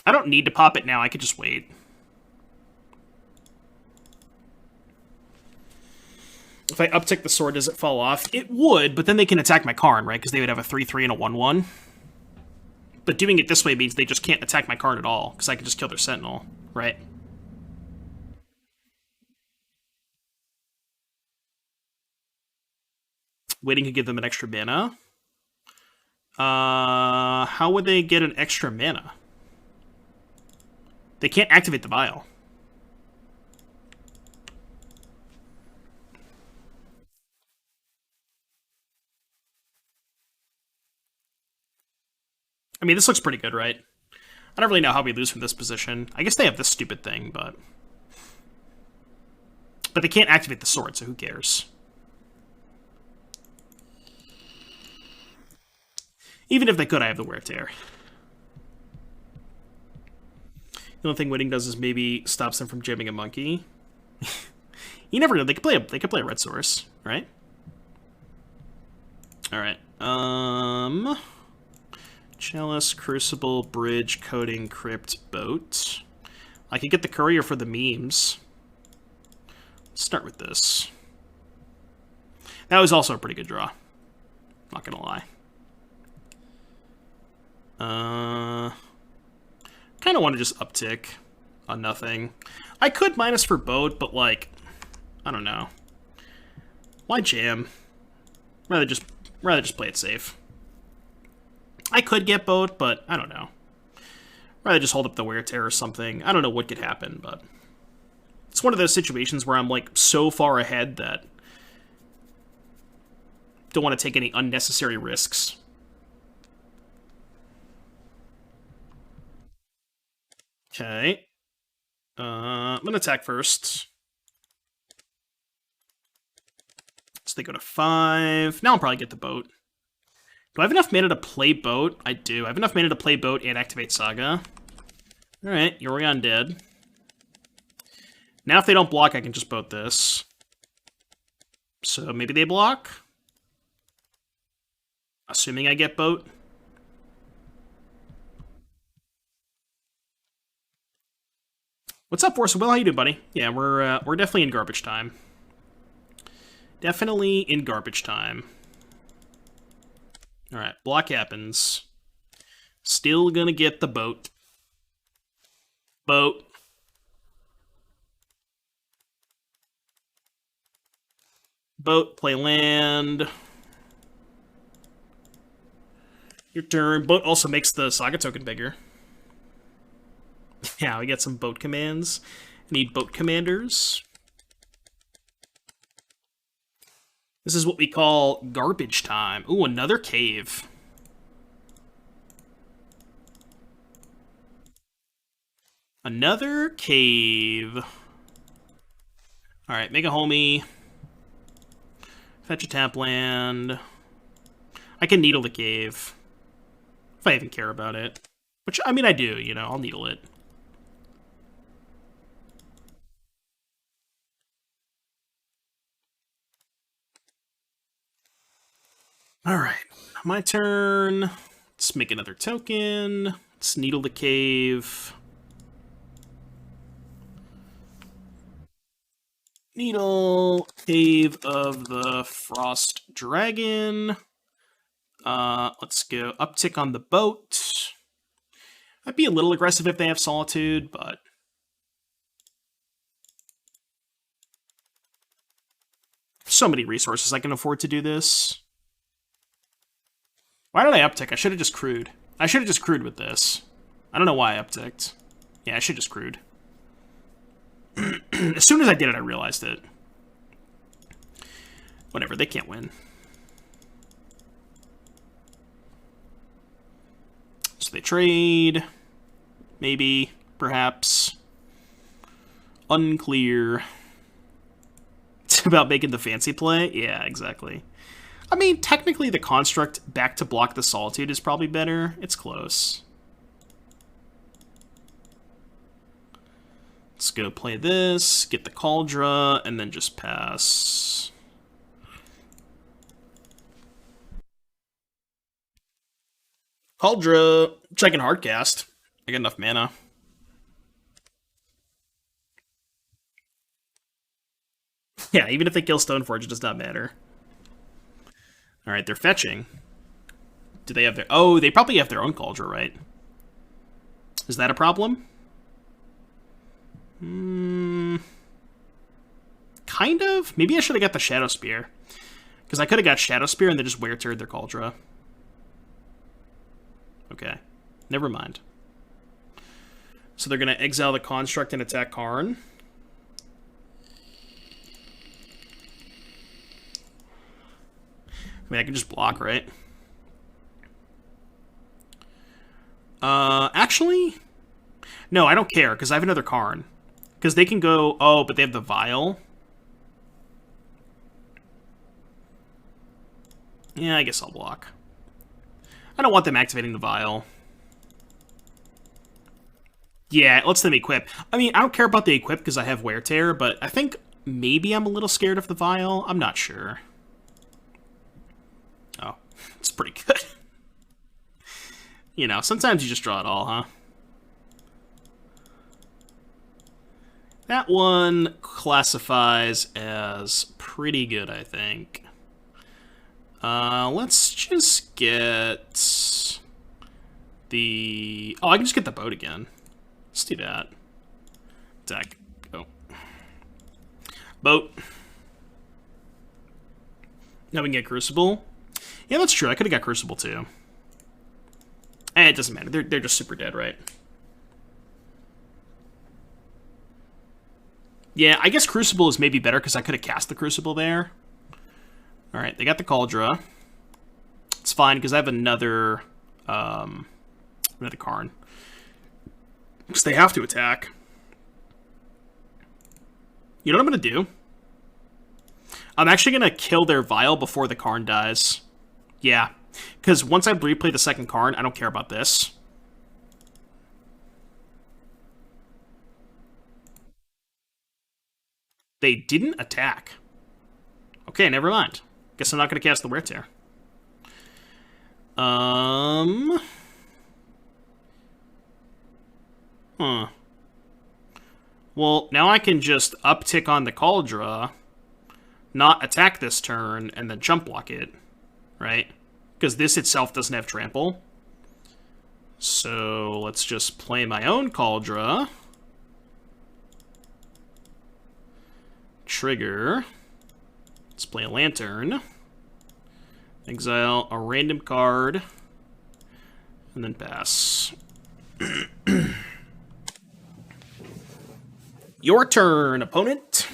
[SPEAKER 1] I don't need to pop it now. I could just wait. If I uptick the sword, does it fall off? It would, but then they can attack my Karn, right? Because they would have a 3-3 and a 1-1. But doing it this way means they just can't attack my Karn at all, because I can just kill their Sentinel, right? Waiting to give them an extra mana. How would they get an extra mana? They can't activate the vial. I mean, this looks pretty good, right? I don't really know how we lose from this position. I guess they have this stupid thing, but... But they can't activate the sword, so who cares? Even if they could, I have the wear tear. The only thing winning does is maybe stops them from jamming a monkey. You never know. They could play a red source, right? All right. Chalice, Crucible, Bridge, Coding, Crypt, Boat. I could get the Courier for the memes. Let's start with this. That was also a pretty good draw. Not gonna lie. Kind of want to just uptick on nothing. I could minus for Boat, but like, I don't know. Why jam? Rather just play it safe. I could get Boat, but I don't know. Rather just hold up the wear tear or something. I don't know what could happen, but it's one of those situations where I'm like so far ahead that don't want to take any unnecessary risks. Okay. I'm gonna attack first. So they go to 5. Now I'll probably get the Boat. Do I have enough mana to play Boat? I do. I have enough mana to play Boat and activate Saga. Alright, Yori Undead. Now if they don't block, I can just Boat this. So maybe they block? Assuming I get Boat. What's up, Force Will? How you doing, buddy? Yeah, we're definitely in garbage time. Definitely in garbage time. Alright, block happens. Still gonna get the Boat. Boat. Boat, play land. Your turn. Boat also makes the Saga token bigger. Yeah, we get some Boat commands. Need Boat commanders. This is what we call garbage time. Ooh, another cave. Another cave. Alright, make a homie. Fetch a tap land. I can needle the cave. If I even care about it. Which, I mean, I do, you know, I'll needle it. Alright. My turn. Let's make another token. Let's Needle the Cave. Needle Cave of the Frost Dragon. Let's go uptick on the boat. I'd be a little aggressive if they have Solitude, but so many resources I can afford to do this. Why did I uptick? I should have just crewed. I should have just crewed with this. I don't know why I upticked. Yeah, I should have just crewed. As soon as I did it, I realized it. Whatever, they can't win. So they trade. Maybe. Perhaps. Unclear. It's about making the fancy play? Yeah, exactly. I mean, technically the construct back to block the Solitude is probably better. It's close. Let's go play this, get the Cauldra, and then just pass. Cauldra, checking Hardcast. I got enough mana. Yeah, even if they kill Stoneforge, it does not matter. Alright, they're fetching. Do they have their... Oh, they probably have their own Cauldra, right? Is that a problem? Kind of? Maybe I should have got the Shadow Spear. Because I could have got Shadow Spear and then just wear-turred their Cauldra. Okay. Never mind. So they're going to exile the Construct and attack Karn. I mean, I can just block, right? Actually... No, I don't care, because I have another Karn. Because they can go... Oh, but they have the Vial. Yeah, I guess I'll block. I don't want them activating the Vial. Yeah, it lets them equip. I mean, I don't care about the equip because I have Wear Tear, but I think maybe I'm a little scared of the Vial. I'm not sure. Oh, it's pretty good. You know, sometimes you just draw it all, huh? That one classifies as pretty good, I think. Let's just get the... Oh, I can just get the boat again. Let's do that. Attack. Go. Boat. Now we can get Crucible. Yeah, that's true. I could have got Crucible, too. It doesn't matter. They're just super dead, right? Yeah, I guess Crucible is maybe better because I could have cast the Crucible there. Alright, they got the Cauldra. It's fine because I have another Karn. Because they have to attack. You know what I'm going to do? I'm actually going to kill their Vial before the Karn dies. Yeah. Because once I replay the second Karn, I don't care about this. They didn't attack. Okay, never mind. Guess I'm not going to cast the Wear Tear. Huh. Well, now I can just uptick on the Cauldra, not attack this turn, and then jump block it, right? Because this itself doesn't have trample. So let's just play my own Cauldra. Trigger. Let's play a Lantern. Exile a random card. And then pass. Your turn, opponent.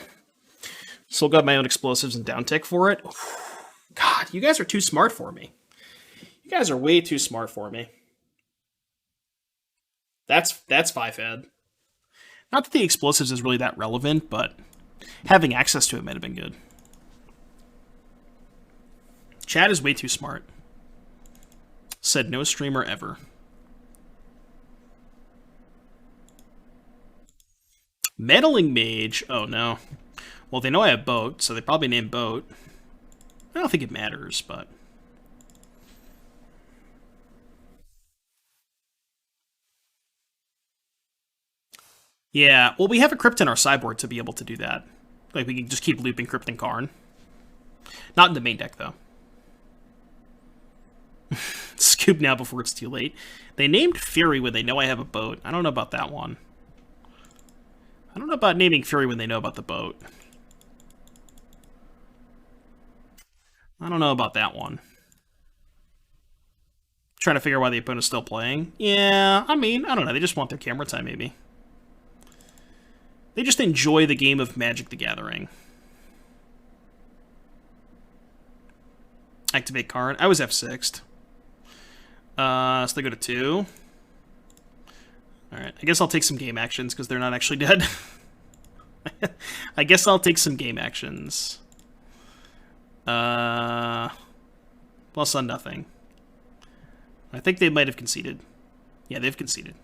[SPEAKER 1] Still got my own explosives and down tick for it. God, you guys are too smart for me. You guys are way too smart for me. That's 5-head. Not that the explosives is really that relevant, but having access to it might have been good. Chad is way too smart. Said no streamer ever. Meddling Mage. Oh, no. Well, they know I have Boat, so they probably named Boat. I don't think it matters, but... Yeah, well, we have a crypt in our sideboard to be able to do that. Like, we can just keep looping Crypt and Karn. Not in the main deck, though. Scoop now before it's too late. They named Fury when they know I have a boat. I don't know about that one. I don't know about naming Fury when they know about the boat. I don't know about that one. Trying to figure out why the opponent's still playing. Yeah, I mean, I don't know. They just want their camera time, maybe. They just enjoy the game of Magic the Gathering. Activate Karn. I was F6'd. So they go to 2. Alright, I guess I'll take some game actions because they're not actually dead. I guess I'll take some game actions. Plus on nothing. I think they might have conceded. Yeah, they've conceded.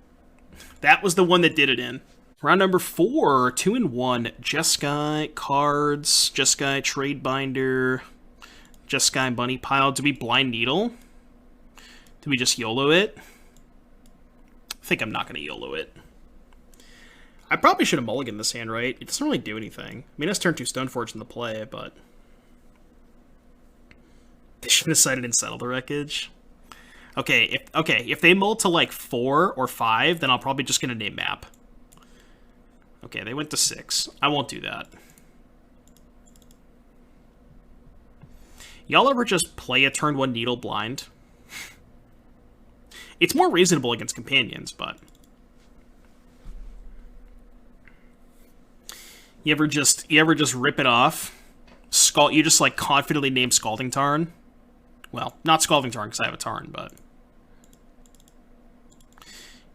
[SPEAKER 1] That was the one that did it in. Round number 4, 2-in-1. Jeskai cards, Jeskai Trade Binder, Jeskai MoneyPile. Do we Blind Needle? Do we just YOLO it? I think I'm not going to YOLO it. I probably should have mulliganed this hand, right? It doesn't really do anything. I mean, it's turn 2 Stoneforge in the play, but... They should have decided and settled the wreckage. Okay, if they mull to like 4 or 5, then I'll probably just get a name map. Okay, they went to 6. I won't do that. Y'all ever just play a turn 1 Needle blind? It's more reasonable against companions, but... You ever just rip it off? You just like confidently name Scalding Tarn? Well, not Scalding Tarn because I have a Tarn, but...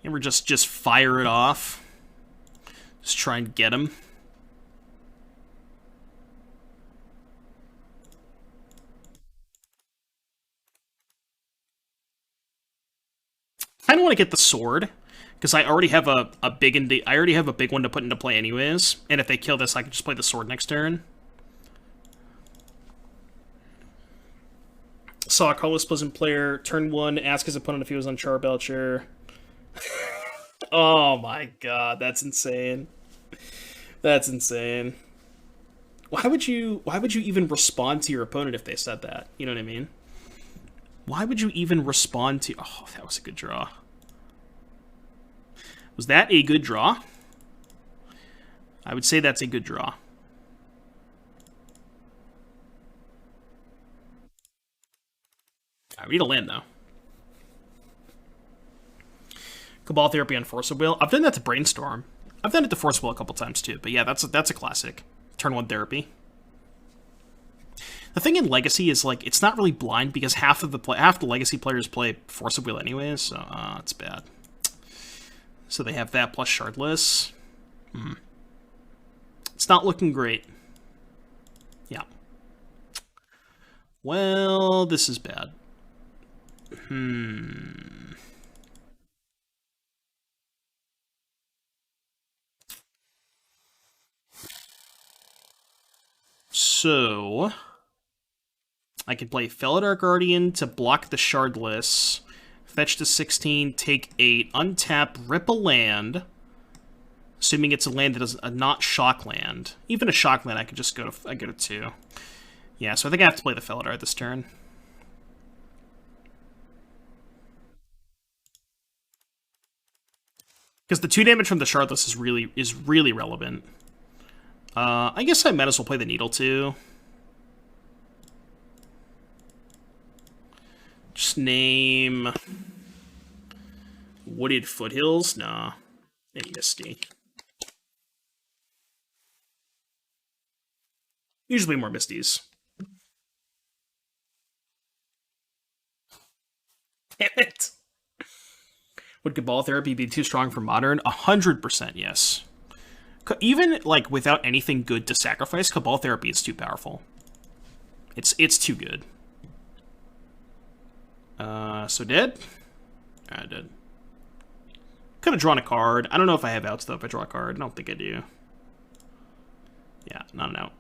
[SPEAKER 1] You ever just fire it off? Just try and get him? I don't want to get the sword because I already have a big one to put into play anyways. And if they kill this, I can just play the sword next turn. Saw a colorless Pleasant player turn 1, ask his opponent if he was on Charbelcher. Oh my god, that's insane. That's insane. Why would you even respond to your opponent if they said that? You know what I mean? Why would you even respond to... Oh, that was a good draw. Was that a good draw? I would say that's a good draw. I need a land, though. Cabal Therapy on Force of Will. I've done that to Brainstorm. I've done it to Force of Will a couple times, too. But yeah, that's a classic. Turn 1 Therapy. The thing in Legacy is, like, it's not really blind because half the Legacy players play Force of Will anyways, so it's bad. So they have that plus Shardless. It's not looking great. Yeah. Well, this is bad. So... I could play Felidar Guardian to block the Shardless, fetch to 16, take 8, untap, rip a land, assuming it's a land that is a not shock land. Even a shock land, I could just go to 2. Yeah, so I think I have to play the Felidar this turn. Because the 2 damage from the Shardless is really relevant. I guess I might as well play the Needle too. Just name... Wooded Foothills? Nah. Maybe Misty. Usually more Misties. Damn it! Would Cabal Therapy be too strong for Modern? 100% yes. Even, like, without anything good to sacrifice, Cabal Therapy is too powerful. It's too good. So dead? Dead. Could have drawn a card. I don't know if I have outs, though, if I draw a card. I don't think I do. Yeah, not an out.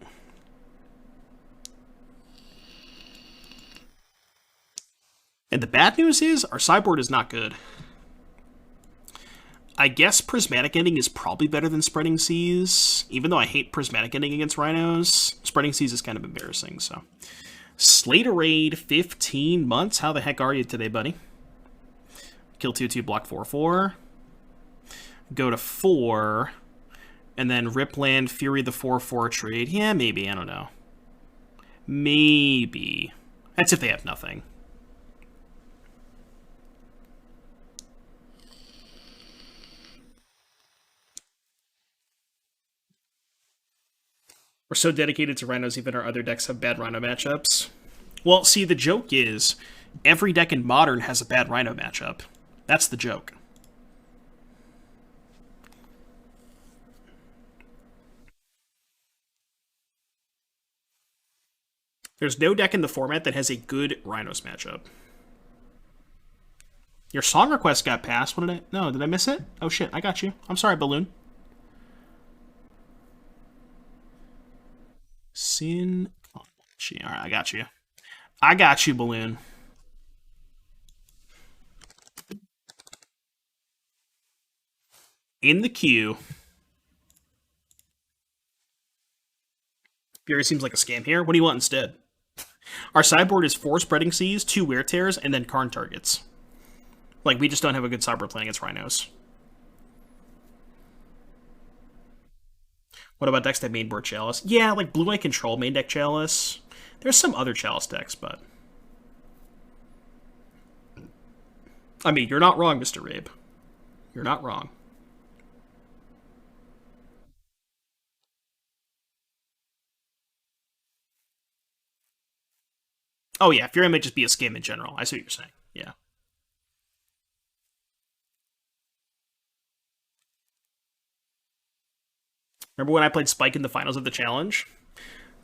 [SPEAKER 1] And the bad news is, our sideboard is not good. I guess Prismatic Ending is probably better than Spreading Seas. Even though I hate Prismatic Ending against Rhinos, Spreading Seas is kind of embarrassing, so. Slater Raid, 15 months. How the heck are you today, buddy? Kill 2/2, block 4/4. Go to 4. And then Ripland, Fury the 4/4 trade. Yeah, maybe. I don't know. Maybe. That's if they have nothing. We're so dedicated to Rhinos, even our other decks have bad Rhino matchups. Well, see, the joke is, every deck in Modern has a bad Rhino matchup. That's the joke. There's no deck in the format that has a good Rhinos matchup. Your song request got passed. What did I... No, did I miss it? Oh, shit. I got you. I'm sorry, Balloon. Sin... Alright, I got you. I got you, Balloon. In the queue. Fury seems like a scam here. What do you want instead? Our sideboard is 4 Spreading Seas, 2 Wear Tears, and then Karn targets. Like, we just don't have a good sideboard plan against Rhinos. What about decks that mainboard Chalice? Yeah, like Blue-Eye Control main deck Chalice. There's some other Chalice decks, but... I mean, you're not wrong, Mr. Rabe. You're not wrong. Oh yeah, Fury might just be a scam in general. I see what you're saying. Yeah. Remember when I played Spike in the finals of the challenge?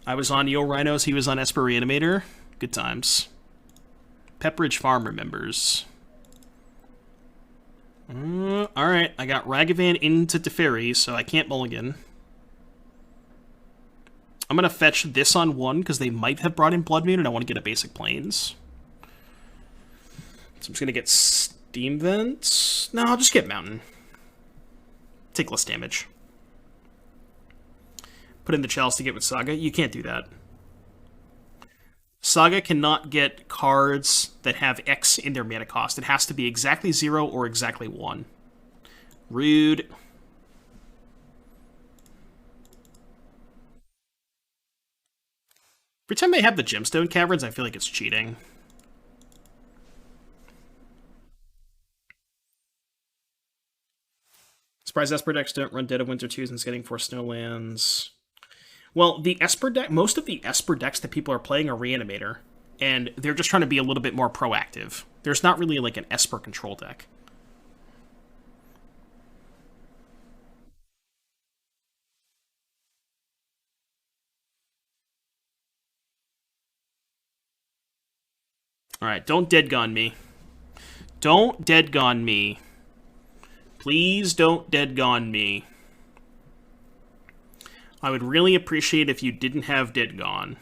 [SPEAKER 1] I was on Yo Rhinos, he was on Esper Reanimator. Good times. Pepperidge Farm remembers. Alright, I got Ragavan into Teferi, so I can't mulligan. I'm going to fetch this on 1, because they might have brought in Blood Moon, and I want to get a basic Plains. So I'm just going to get Steam Vents. No, I'll just get Mountain. Take less damage. Put in the Chalice to get with Saga. You can't do that. Saga cannot get cards that have X in their mana cost. It has to be exactly 0 or exactly 1. Rude. Every time they have the Gemstone Caverns, I feel like it's cheating. Surprise Esper decks don't run Dead of Winter 2s and getting 4 Snowlands. Well, the Esper deck, most of the Esper decks that people are playing are Reanimator, and they're just trying to be a little bit more proactive. There's not really like an Esper control deck. Alright, don't dead gone me. Don't dead gone me. Please don't dead gone me. I would really appreciate if you didn't have dead gone.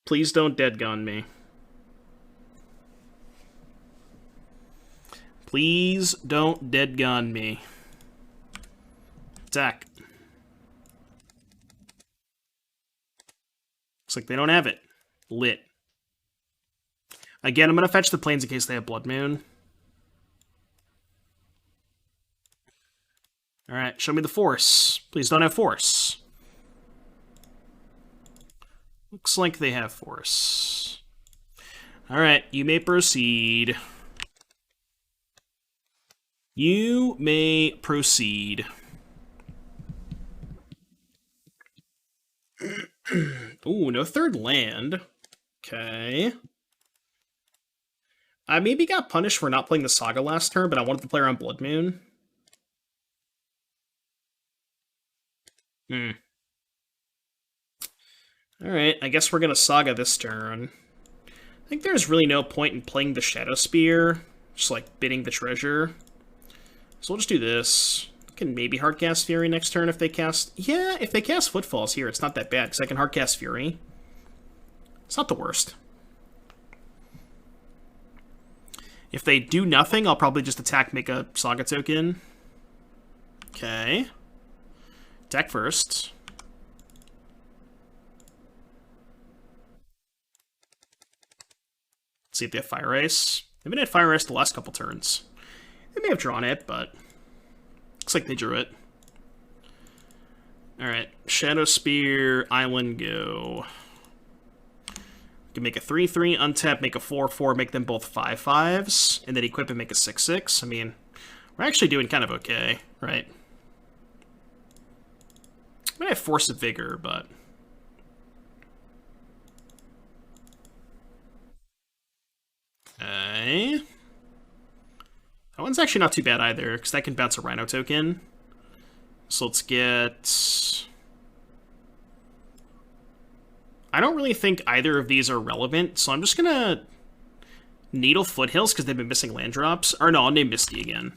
[SPEAKER 1] Please don't dead gone me. Please don't dead gone me. Attack. Looks like they don't have it. Lit. Again, I'm going to fetch the Plains in case they have Blood Moon. Alright, show me the Force. Please don't have Force. Looks like they have Force. Alright, you may proceed. You may proceed. Ooh, no third land. Okay. I maybe got punished for not playing the Saga last turn, but I wanted to play around Blood Moon. Alright, I guess we're gonna Saga this turn. I think there's really no point in playing the Shadow Spear, just like bidding the treasure. So we'll just do this. I can maybe Hardcast Fury next turn if they cast... Yeah, if they cast Footfalls here, it's not that bad, because I can Hardcast Fury. It's not the worst. If they do nothing, I'll probably just attack, make a Saga token. Okay. Attack first. See if they have Fire Ice. They've been at Fire Ice the last couple turns. They may have drawn it, but looks like they drew it. Alright, Shadow Spear, Island, go. You can make a 3/3, untap, make a 4/4, make them both 5/5s, and then equip and make a 6/6. I mean, we're actually doing kind of okay, right? I might have Force of Vigor, but... Okay. That one's actually not too bad either, because that can bounce a Rhino token. So let's get... I don't really think either of these are relevant, so I'm just gonna Needle Foothills, because they've been missing land drops. Or no, I'll name Misty again.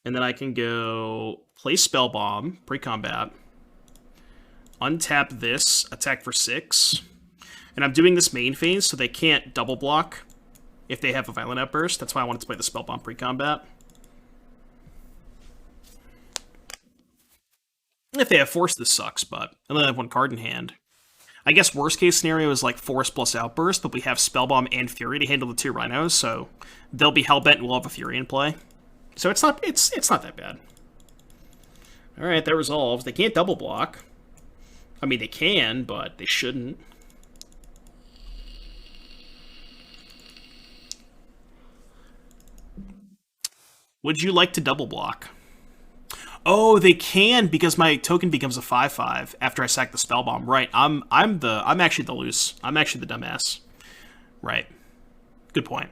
[SPEAKER 1] And then I can go play Spell Bomb, pre-combat, untap this, attack for 6. And I'm doing this main phase, so they can't double block if they have a Violent Outburst. That's why I wanted to play the Spell Bomb pre-combat. If they have Force, this sucks, but I only have one card in hand. I guess worst case scenario is like Force plus Outburst, but we have Spell Bomb and Fury to handle the 2 Rhinos, so they'll be Hellbent and we'll have a Fury in play. So it's not that bad. Alright, that resolves. They can't double block. I mean, they can, but they shouldn't. Would you like to double block? Oh, they can because my token becomes a 5/5 after I sack the Spell Bomb. Right, I'm actually the loose. I'm actually the dumbass. Right. Good point.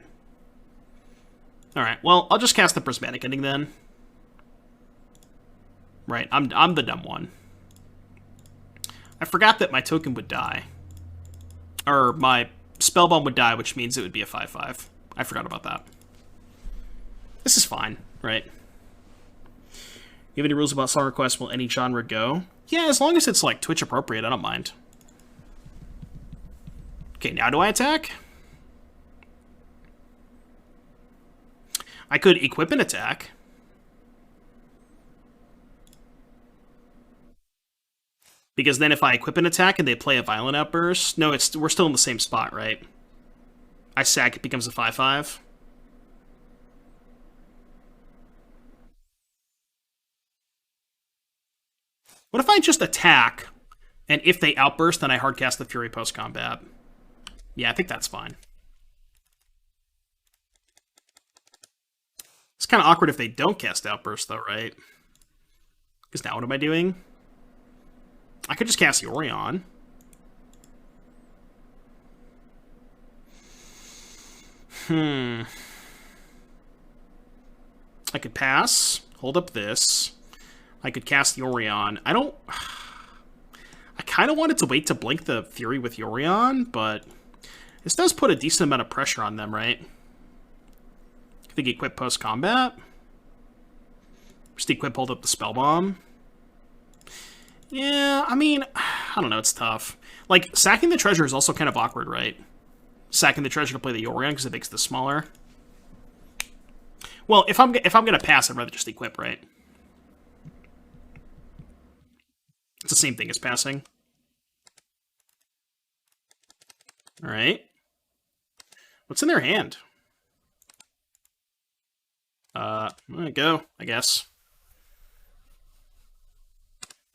[SPEAKER 1] All right. Well, I'll just cast the Prismatic Ending then. Right. I'm the dumb one. I forgot that my token would die. Or my Spell Bomb would die, which means it would be a 5/5. I forgot about that. This is fine, right? You have any rules about song requests? Will any genre go? Yeah, as long as it's like Twitch appropriate, I don't mind. Okay, now do I attack? I could equip an attack. Because then if I equip an attack and they play a Violent Outburst... No, we're still in the same spot, right? I sack, it becomes a 5/5. What if I just attack, and if they outburst, then I hardcast the Fury post-combat? Yeah, I think that's fine. It's kind of awkward if they don't cast Outburst, though, right? Because now what am I doing? I could just cast Yorion. I could pass, hold up this. I could cast Yorion. I kind of wanted to wait to blink the Fury with Yorion, but this does put a decent amount of pressure on them, right? I think equip post-combat. Just equip, hold up the Spell Bomb. Yeah, I mean, I don't know, it's tough. Like, sacking the treasure is also kind of awkward, right? Sacking the treasure to play the Yorion because it makes this smaller. Well, if I'm gonna pass, I'd rather just equip, right? It's the same thing as passing. Alright. What's in their hand? I'm gonna go, I guess.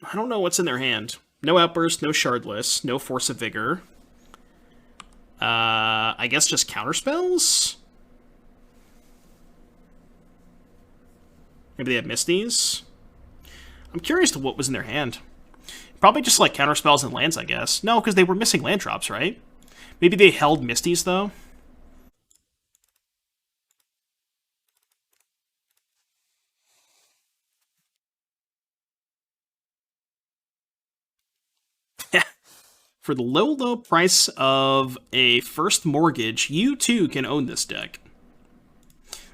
[SPEAKER 1] I don't know what's in their hand. No Outburst, no Shardless, no Force of Vigor. I guess just counterspells? Maybe they have Misties? I'm curious to what was in their hand. Probably just like counterspells and lands, I guess. No, because they were missing land drops, right? Maybe they held Misties, though? For the low, low price of a first mortgage, you too can own this deck.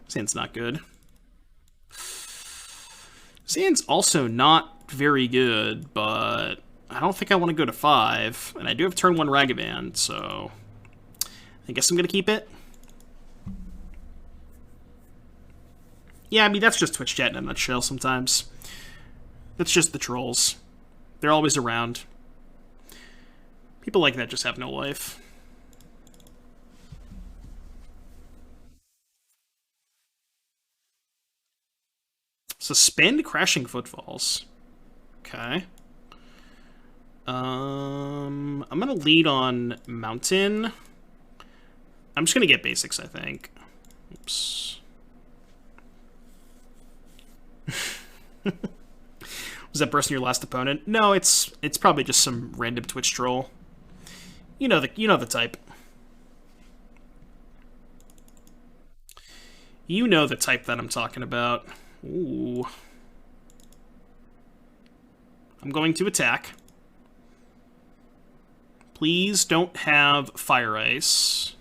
[SPEAKER 1] This hand's not good. This hand's also not very good, but I don't think I want to go to 5. And I do have turn 1 Ragavan, so I guess I'm going to keep it. Yeah, I mean, that's just Twitch chat in a nutshell sometimes. That's just the trolls. They're always around. People like that just have no life. Suspend crashing footfalls. Okay. I'm gonna lead on mountain. I'm just gonna get basics, I think. Oops. Was that person your last opponent? No, it's probably just some random Twitch troll. You know the type. You know the type that I'm talking about. Ooh. I'm going to attack. Please don't have Fire Ice.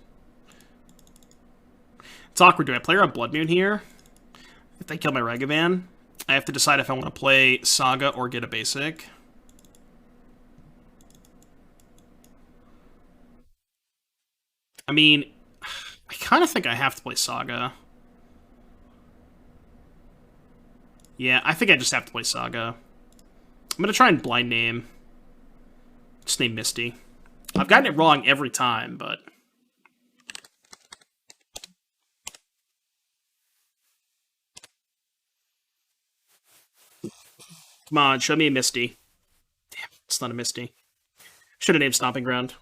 [SPEAKER 1] It's awkward. Do I play around Blood Moon here? If they kill my Ragavan, I have to decide if I want to play Saga or get a basic. I mean, I kind of think I have to play Saga. Yeah, I think I just have to play Saga. I'm going to try and blind name. Just name Misty. I've gotten it wrong every time, but... Come on, show me a Misty. Damn, it's not a Misty. Should have named Stomping Ground.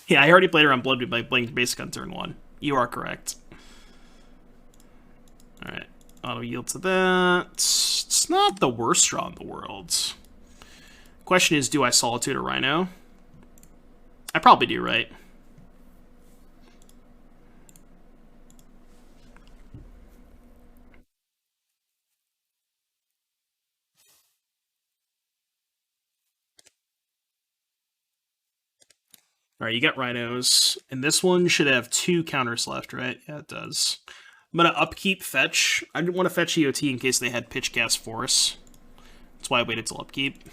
[SPEAKER 1] Yeah, I already played around Blood Moon by playing basic on turn 1. You are correct. Alright, auto yield to that. It's not the worst draw in the world. Question is, do I Solitude a Rhino? I probably do, right? Alright, you got Rhinos. And this one should have 2 counters left, right? Yeah, it does. I'm going to upkeep fetch. I didn't want to fetch EOT in case they had Pitch Cast Force. That's why I waited till upkeep.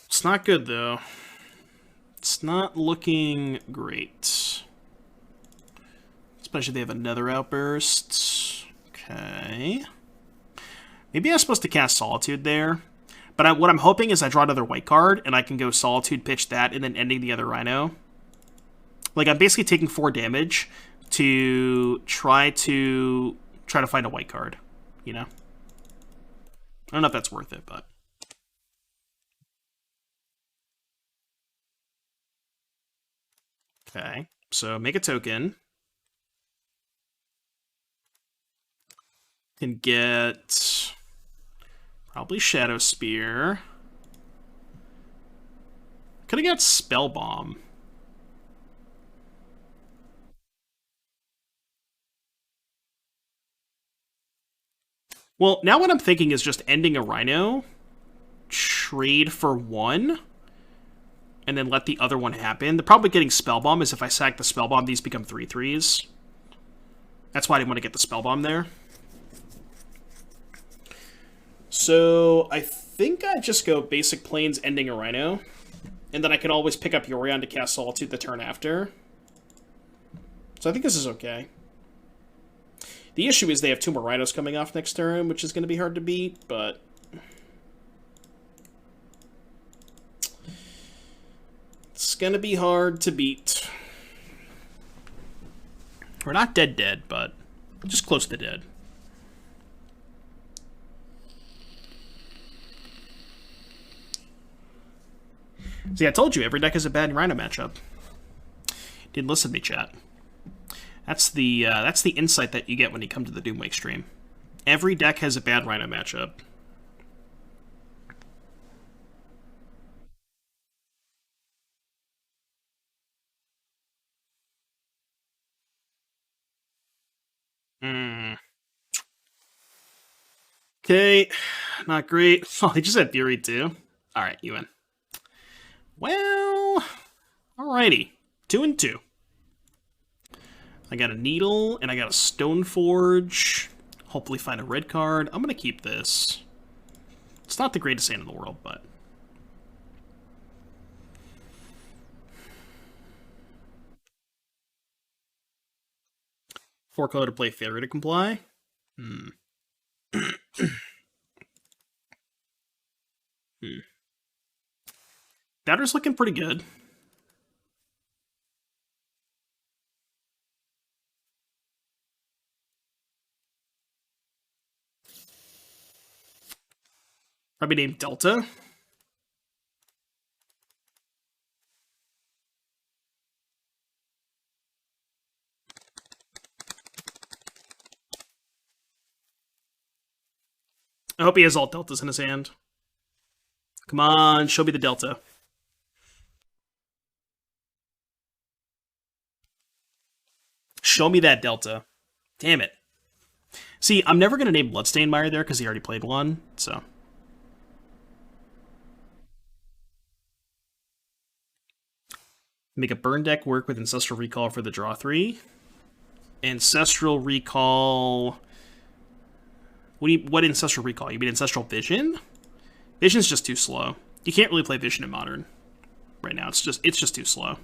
[SPEAKER 1] It's not good, though. It's not looking great. Especially if they have another Outburst. Okay. Maybe I'm supposed to cast Solitude there. But what I'm hoping is I draw another white card, and I can go Solitude, pitch that, and then ending the other Rhino. Like, I'm basically taking 4 damage to try to find a white card, you know? I don't know if that's worth it, but... Okay, so make a token. Can get... probably Shadow Spear. Could have got Spell Bomb. Well, now what I'm thinking is just ending a Rhino, trade for 1, and then let the other one happen. The problem with getting Spellbomb is if I sack the Spellbomb, these become 3/3s. That's why I didn't want to get the Spellbomb there. So I think I just go basic planes ending a Rhino, and then I can always pick up Yorion to cast Solitude the turn after. So I think this is okay. The issue is they have 2 more Rhinos coming off next turn, which is going to be hard to beat, but... it's going to be hard to beat. We're not dead, but just close to dead. See, I told you, every deck has a bad Rhino matchup. Didn't listen to me, chat. That's the insight that you get when you come to the Doomwake stream. Every deck has a bad Rhino matchup. Okay, not great. Oh, they just had Fury too. Alright, you win. Well, alrighty. 2 and 2. I got a Needle, and I got a Stoneforge. Hopefully find a red card. I'm going to keep this. It's not the greatest hand in the world, but... 4 color to play, failure to comply. Batter's looking pretty good. Probably named Delta. I hope he has all deltas in his hand. Come on, show me the delta. Show me that delta. Damn it. See, I'm never going to name Bloodstained Mire there because he already played one, so. Make a burn deck work with Ancestral Recall for the draw 3. Ancestral Recall... What Ancestral Recall? You mean Ancestral Vision? Vision's just too slow. You can't really play Vision in Modern right now. It's just too slow.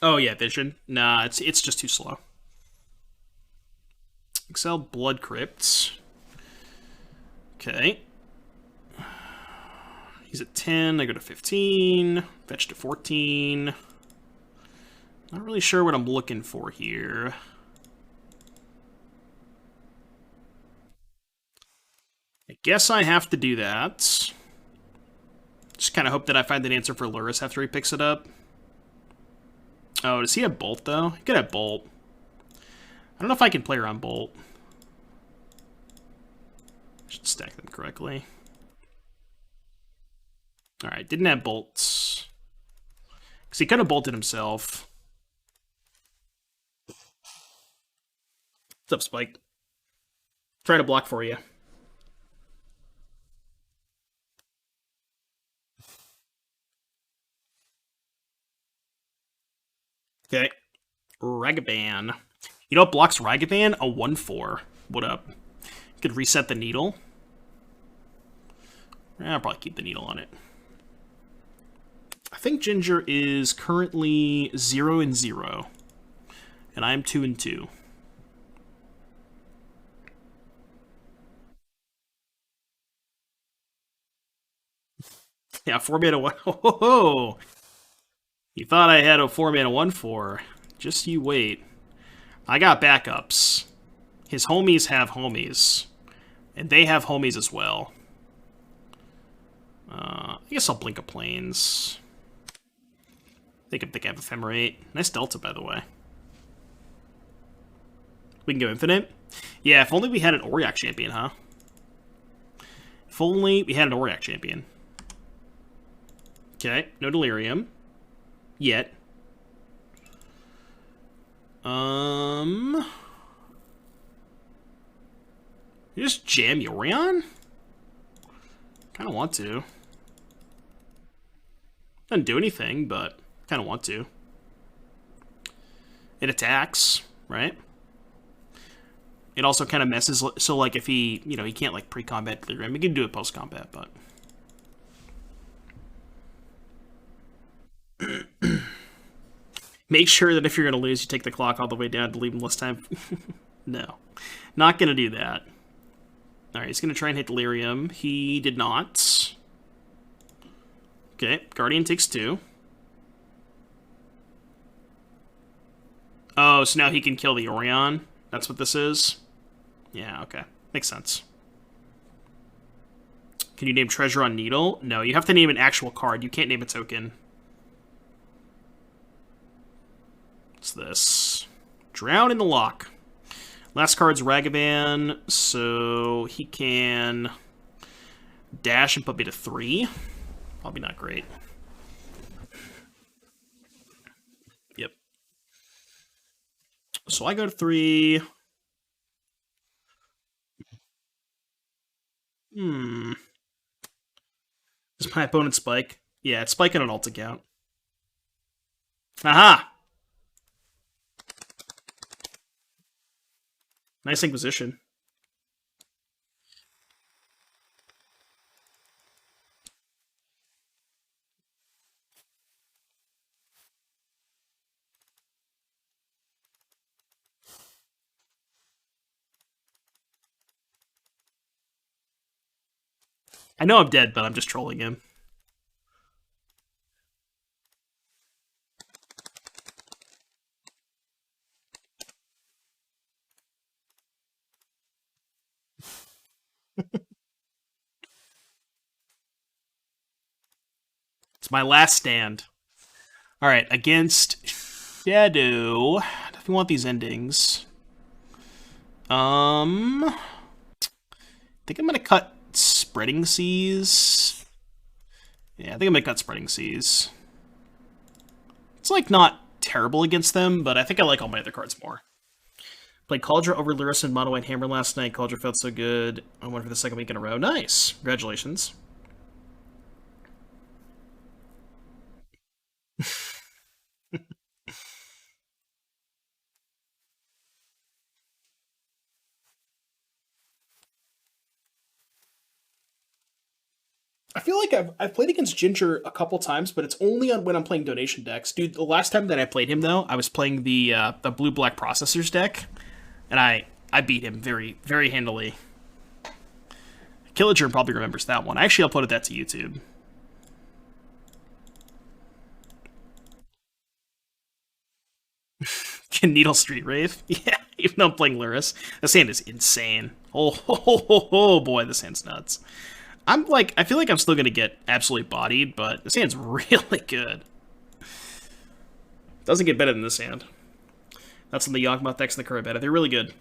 [SPEAKER 1] Oh yeah, Vision. Nah, it's just too slow. Excel Blood Crypts. Okay. He's at 10, I go to 15, fetch to 14. Not really sure what I'm looking for here. I guess I have to do that. Just kind of hope that I find an answer for Lurrus after he picks it up. Oh, does he have Bolt, though? He could have Bolt. I don't know if I can play around Bolt. Should stack them correctly. Alright, didn't have bolts. Because he could have bolted himself. What's up, Spike? Try to block for you. Okay. Ragavan. You know what blocks Ragavan? A 1/4. What up? You could reset the needle. I'll probably keep the needle on it. I think Ginger is currently 0-0. And I'm 2-2. Yeah, 4-mana 1. Oh, you thought I had a 4-mana 1/4. Just you wait. I got backups. His homies have homies. And they have homies as well. I guess I'll blink a planes. I think I have Ephemerate. Nice Delta, by the way. We can go Infinite? Yeah, if only we had an Auriok champion, huh? If only we had an Auriok champion. Okay, no Delirium. Yet. You just jam Yorion? Kinda want to. Doesn't do anything, but kinda want to. It attacks, right? It also kind of messes, so like if he, you know, he can't like pre-combat Delirium. He can do it post-combat, but... Make sure that if you're going to lose, you take the clock all the way down to leave him less time. No. Not going to do that. Alright, he's going to try and hit Delirium. He did not. Okay, Guardian takes 2. Oh, so now he can kill the Orion? That's what this is? Yeah, okay. Makes sense. Can you name Treasure on Needle? No, you have to name an actual card. You can't name a token. What's this? Drown in the Lock. Last card's Ragavan, so he can dash and put me to 3. Probably not great. Yep. So I go to 3. Is my opponent Spike? Yeah, it's Spike on an alt account. Aha! Nice Inquisition. I know I'm dead, but I'm just trolling him. It's my last stand. Alright, against Shadow. If you want these endings. I think I'm gonna cut Spreading Seas. Yeah, I think I'm gonna cut Spreading Seas. It's like not terrible against them, but I think I like all my other cards more. Played Cauldron over Lurrus and Mono White Hammer last night. Cauldron felt so good. I won for the second week in a row. Nice. Congratulations. I feel like I've played against Ginger a couple times, but it's only on when I'm playing donation decks. Dude, the last time that I played him, though, I was playing the blue-black processors deck, and I beat him very, very handily. Killager probably remembers that one. I actually uploaded that to YouTube. Can Needle Street Wraith? Yeah, even though I'm playing Lurrus. This hand is insane. Oh, boy, this hand's nuts. I feel like I'm still going to get absolutely bodied, but this hand's really good. Doesn't get better than this hand. That's on the Yawgmoth decks in the current beta. They're really good.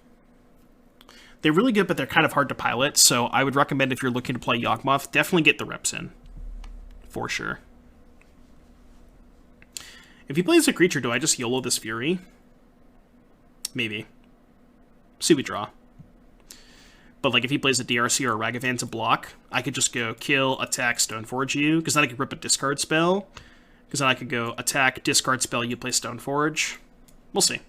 [SPEAKER 1] They're really good, but they're kind of hard to pilot, so I would recommend if you're looking to play Yawgmoth, definitely get the reps in. For sure. If he plays a creature, do I just YOLO this Fury? Maybe. See we draw. But like if he plays a DRC or a Ragavan to block, I could just go kill, attack, Stoneforge you, because then I could rip a discard spell. Because then I could go attack, discard spell, you play Stoneforge. We'll see.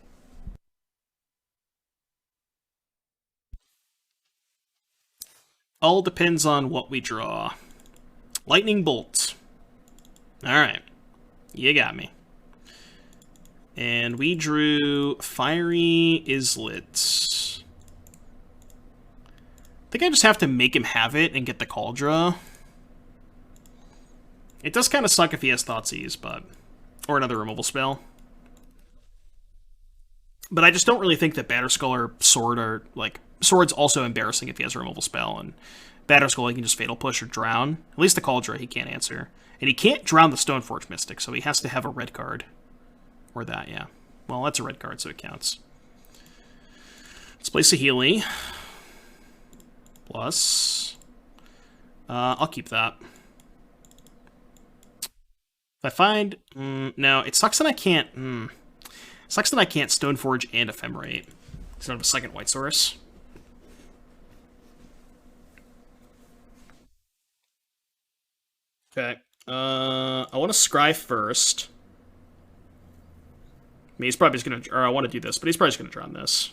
[SPEAKER 1] All depends on what we draw. Lightning Bolt. Alright. You got me. And we drew Fiery Islet. I think I just have to make him have it and get the Cauldron. It does kind of suck if he has Thoughtseize, but... Or another removal spell. But I just don't really think that Batterskull or Sword are, like... Sword's also embarrassing if he has a removal spell, and Batterskull he can just Fatal Push or Drown. At least the Cauldron he can't answer. And he can't drown the Stoneforge Mystic, so he has to have a red card. Or that, yeah. Well, that's a red card, so it counts. Let's play Saheeli. Plus... I'll keep that. If I find... no, it sucks that I can't... It sucks that I can't Stoneforge and Ephemerate. Instead of a second White Source. Okay. I want to Scry first. I mean, he's probably just going to... Or I want to do this, but he's probably just going to draw on this.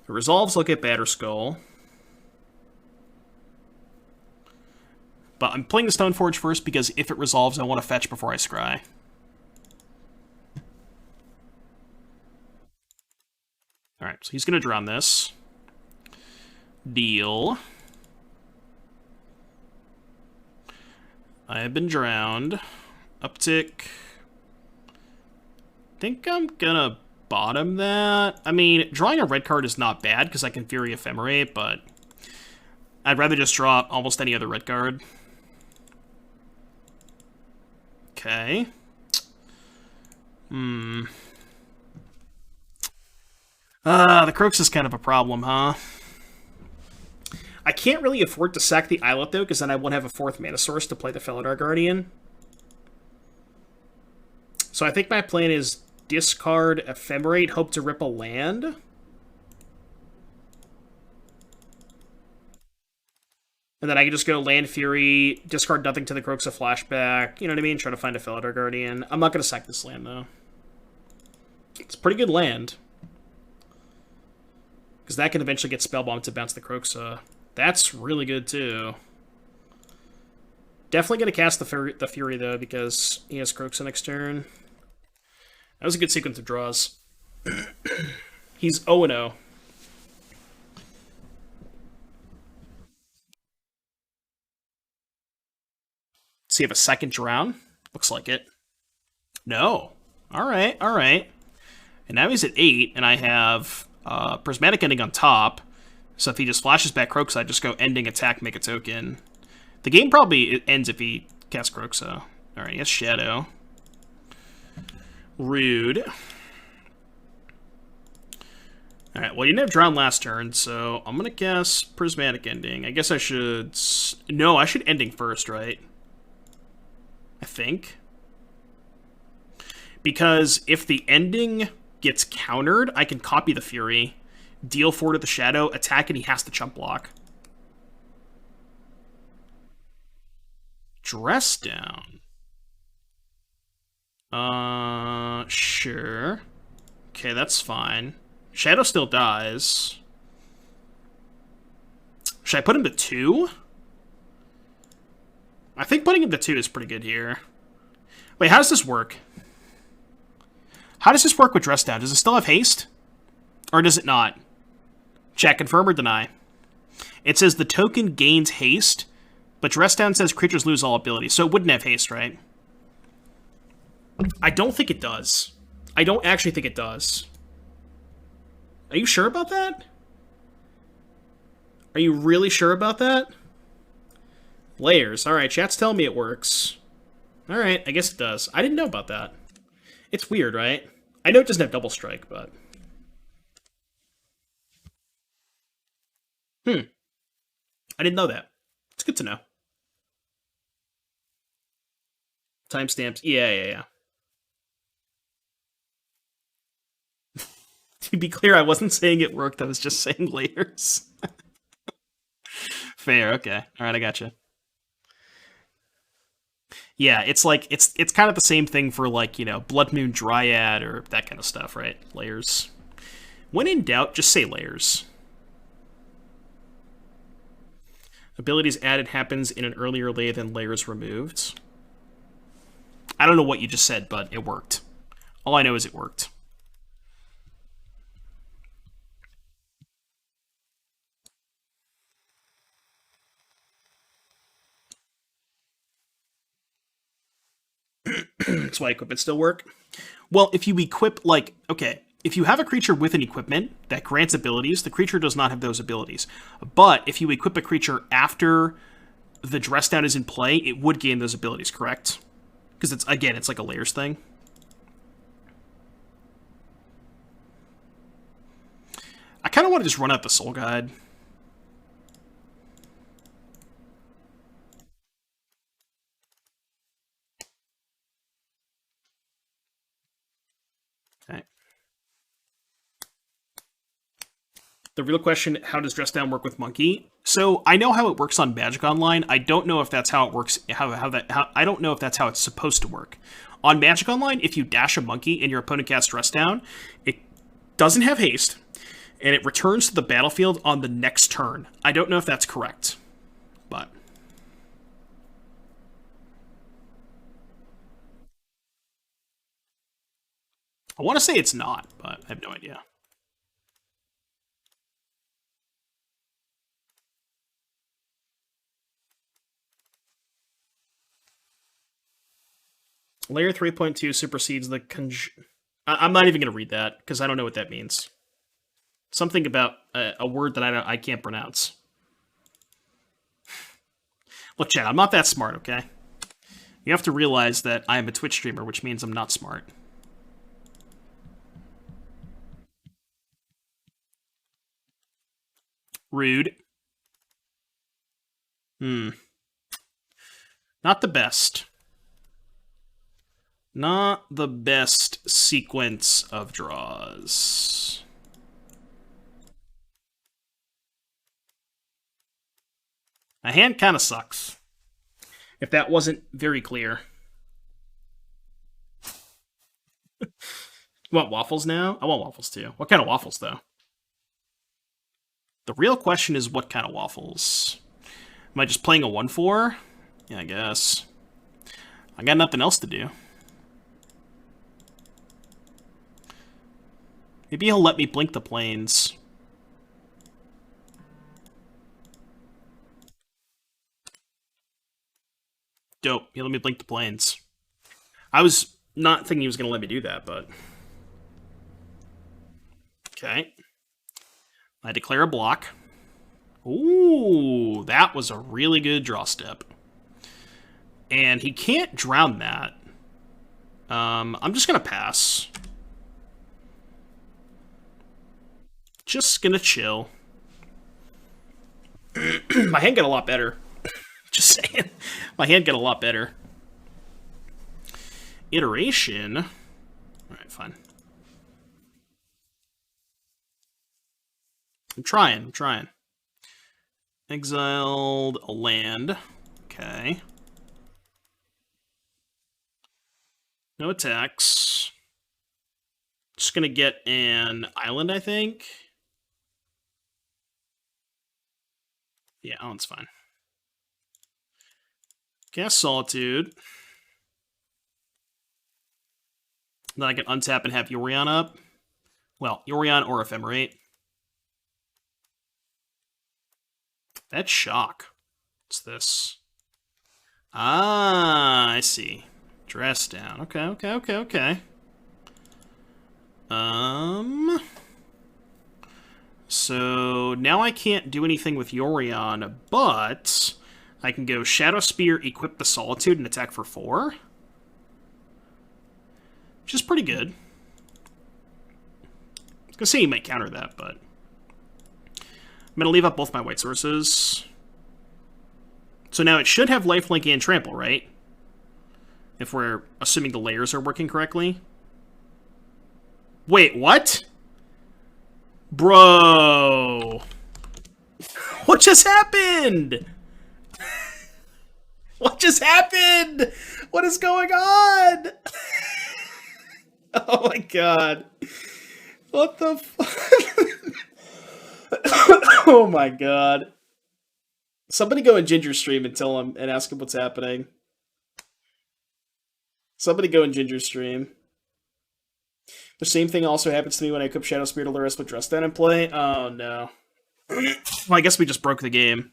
[SPEAKER 1] If it resolves, look at Batterskull. But I'm playing the Stoneforge first because if it resolves, I want to fetch before I Scry. Alright, so he's going to draw on this. Deal. I have been drowned. Uptick. I think I'm gonna bottom that. I mean, drawing a red card is not bad because I can Fury Ephemerate, but I'd rather just draw almost any other red card. Okay. The Croaks is kind of a problem, huh? I can't really afford to sack the Islet, though, because then I won't have a fourth mana source to play the Felidar Guardian. So I think my plan is discard Ephemerate, hope to rip a land. And then I can just go Land Fury, discard nothing to the Croaks of Flashback, you know what I mean? Try to find a Felidar Guardian. I'm not going to sack this land, though. It's a pretty good land. Because that can eventually get Spellbombed to bounce the Croaks. That's really good, too. Definitely going to cast the Fury, though, because he has Croaks next turn. That was a good sequence of draws. He's 0-0. Does he have a second drown? Looks like it. No. Alright, alright. And now he's at 8, and I have Prismatic Ending on top. So if he just flashes back Kroxa, I just go Ending, attack, make a token. The game probably ends if he casts Kroxa. Alright, he has Shadow. Rude. Alright, well, you didn't have Drown last turn, so I'm gonna guess Prismatic Ending. I guess I should... No, I should Ending first, right? I think. Because if the Ending gets countered, I can copy the Fury, deal 4 to the Shadow, attack, and he has to chump block. Dress down. Sure. Okay, that's fine. Shadow still dies. Should I put him to 2? I think putting him to 2 is pretty good here. Wait, how does this work? How does this work with Dress Down? Does it still have haste? Or does it not? Check, confirm or deny. It says the token gains haste, but Dress Down says creatures lose all abilities, so it wouldn't have haste, right? I don't think it does. I don't actually think it does. Are you sure about that? Are you really sure about that? Layers. Alright, chat's telling me it works. Alright, I guess it does. I didn't know about that. It's weird, right? I know it doesn't have double strike, but... I didn't know that. It's good to know. Timestamps. Yeah. To be clear, I wasn't saying it worked, I was just saying layers. Fair, okay. Alright, I gotcha. Yeah, it's like, it's kind of the same thing for, like, you know, Blood Moon Dryad or that kind of stuff, right? Layers. When in doubt, just say layers. Abilities added happens in an earlier layer than layers removed. I don't know what you just said, but it worked. All I know is it worked. That's why equipment still work. Well, if you equip, like, okay, if you have a creature with an equipment that grants abilities, the creature does not have those abilities. But if you equip a creature after the Dress Down is in play, it would gain those abilities, correct? Because it's, again, it's like a layers thing. I kind of want to just run out the Soul Guide. Okay. The real question, how does Dress Down work with Monkey? So I know how it works on Magic Online. I don't know if that's how it works. I don't know if that's how it's supposed to work. On Magic Online, if you dash a Monkey and your opponent casts Dress Down, it doesn't have haste, and it returns to the battlefield on the next turn. I don't know if that's correct, but I want to say it's not, but I have no idea. Layer 3.2 supersedes the I'm not even going to read that, because I don't know what that means. Something about a word that I can't pronounce. Look, chat, I'm not that smart, okay? You have to realize that I am a Twitch streamer, which means I'm not smart. Rude. Not the best. Not the best sequence of draws. My hand kind of sucks. If that wasn't very clear. You want waffles now? I want waffles too. What kind of waffles, though? The real question is what kind of waffles? Am I just playing a 1-4? Yeah, I guess. I got nothing else to do. Maybe he'll let me blink the planes. Dope. Yeah, let me blink the planes. I was not thinking he was going to let me do that, but... Okay. I declare a block. Ooh, that was a really good draw step. And he can't drown that. I'm just going to pass. Just going to chill. My hand got a lot better. Just saying. My hand got a lot better. Iteration. Alright, fine. I'm trying. Exiled a land. Okay. No attacks. Just gonna get an island, I think. Yeah, island's fine. Cast Solitude. Then I can untap and have Yorion up. Well, Yorion or Ephemerate. That's shock. What's this? Ah, I see. Dress down. Okay. So now I can't do anything with Yorion, but I can go Shadow Spear, equip the Solitude, and attack for 4. Which is pretty good. I was gonna say you might counter that, but I'm gonna leave up both my white sources. So now it should have lifelink and trample, right? If we're assuming the layers are working correctly. Wait, what? Bro. What just happened? What just happened? What is going on? Oh my god. What the fuck? Oh my god. Somebody go in Ginger stream and tell him and ask him what's happening. Somebody go in Ginger stream. The same thing also happens to me when I equip Shadow Spear to lure us with Dress Down and play. Oh no. Well, I guess we just broke the game.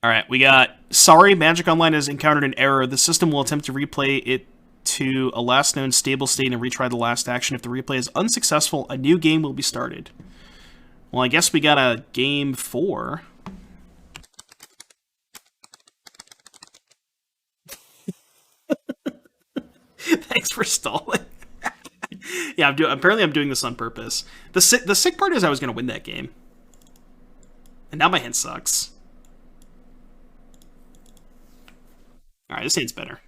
[SPEAKER 1] Alright, we got... Sorry, Magic Online has encountered an error. The system will attempt to replay it to a last known stable state and retry the last action. If the replay is unsuccessful, a new game will be started. Well, I guess we got a game 4. Thanks for stalling. Yeah, apparently I'm doing this on purpose. The sick part is I was going to win that game. And now my hand sucks. Alright, this hand's better.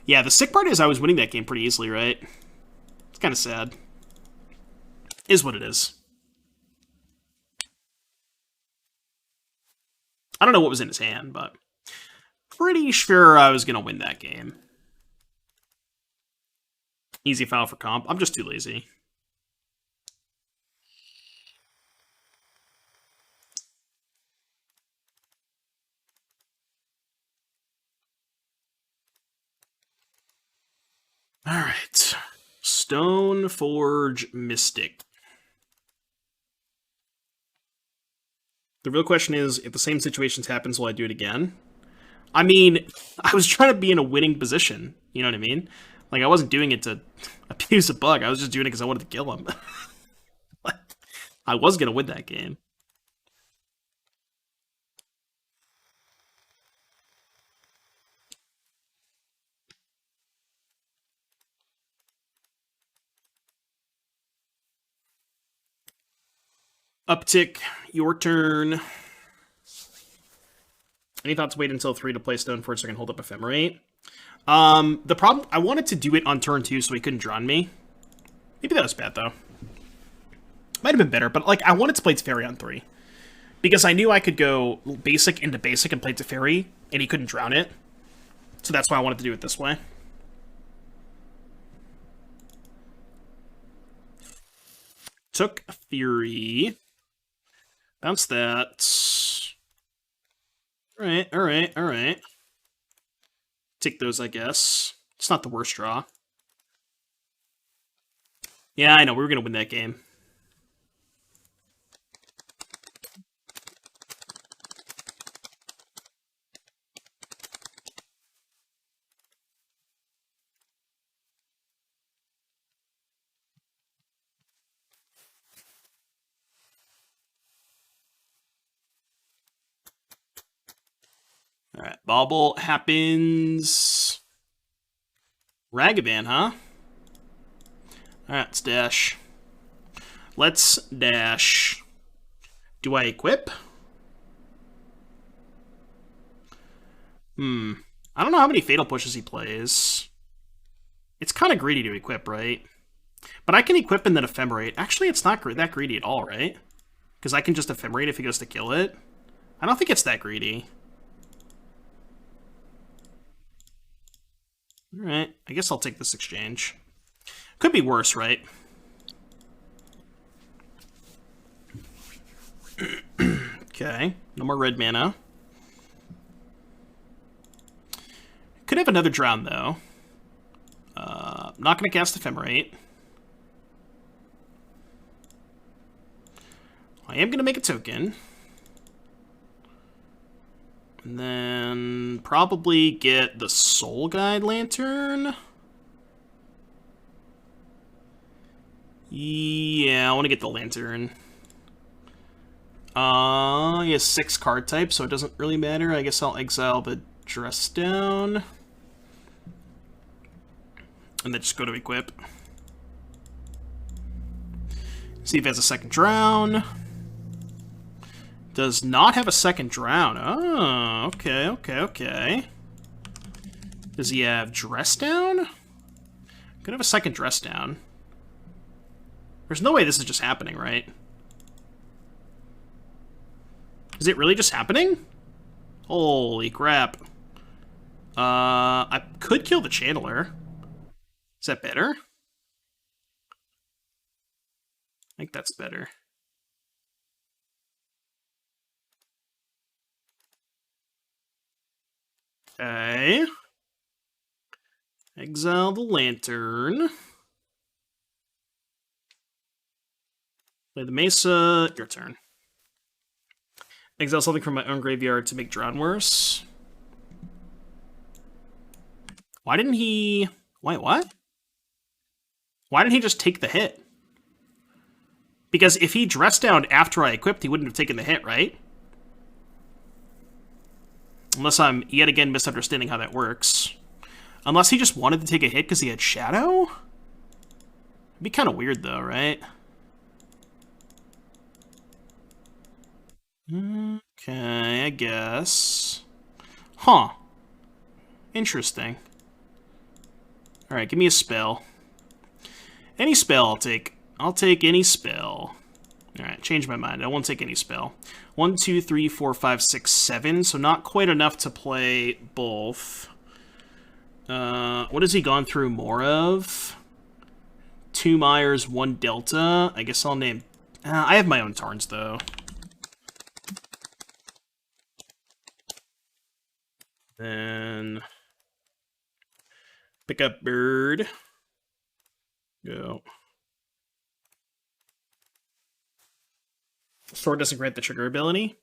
[SPEAKER 1] Yeah, the sick part is I was winning that game pretty easily, right? It's kind of sad. Is what it is. I don't know what was in his hand, but pretty sure I was going to win that game. Easy file for comp. I'm just too lazy. Alright. Stoneforge Mystic. The real question is, if the same situations happens, will I do it again? I mean, I was trying to be in a winning position. You know what I mean? Like, I wasn't doing it to abuse a bug. I was just doing it because I wanted to kill him. I was going to win that game. Uptick, your turn. Any thoughts? Wait until 3 to play Stoneforge so I can hold up Ephemerate. The problem, I wanted to do it on turn 2 so he couldn't drown me. Maybe that was bad, though. Might have been better, but, like, I wanted to play Teferi on 3. Because I knew I could go basic into basic and play Teferi, and he couldn't drown it. So that's why I wanted to do it this way. Took a Fury. Bounce that. Alright. Take those, I guess. It's not the worst draw. Yeah, I know, we were going to win that game. Alright, bobble happens. Ragavan, huh? Alright, let's dash. Let's dash. Do I equip? I don't know how many Fatal Pushes he plays. It's kind of greedy to equip, right? But I can equip and then Ephemerate. Actually, it's not that greedy at all, right? Because I can just Ephemerate if he goes to kill it. I don't think it's that greedy. Alright, I guess I'll take this exchange. Could be worse, right? Okay, no more red mana. Could have another drown, though. Not going to cast Ephemerate. I am going to make a token. And then probably get the Soul Guide Lantern. Yeah, I want to get the Lantern. He has 6 card types, so it doesn't really matter. I guess I'll exile the Dress Down. And then just go to equip. See if he has a second drown. Does not have a second drown. Oh, okay. Does he have Dress Down? Could have a second Dress Down. There's no way this is just happening, right? Is it really just happening? Holy crap. I could kill the Channeler. Is that better? I think that's better. Okay. Exile the Lantern. Play the Mesa. Your turn. Exile something from my own graveyard to make Drown worse. Why didn't he... Wait, what? Why didn't he just take the hit? Because if he dressed down after I equipped, he wouldn't have taken the hit, right? Unless I'm yet again misunderstanding how that works. Unless he just wanted to take a hit because he had Shadow? It'd be kind of weird though, right? Okay, I guess. Huh. Interesting. Alright, give me a spell. Any spell I'll take. I'll take any spell. Alright, change my mind. I won't take any spell. 1, 2, 3, 4, 5, 6, 7. So not quite enough to play both. What has he gone through more of? 2 Myers, 1 Delta. I guess I'll name... I have my own Tarns, though. Then... pick up Bird. Go. Sword doesn't grant the trigger ability.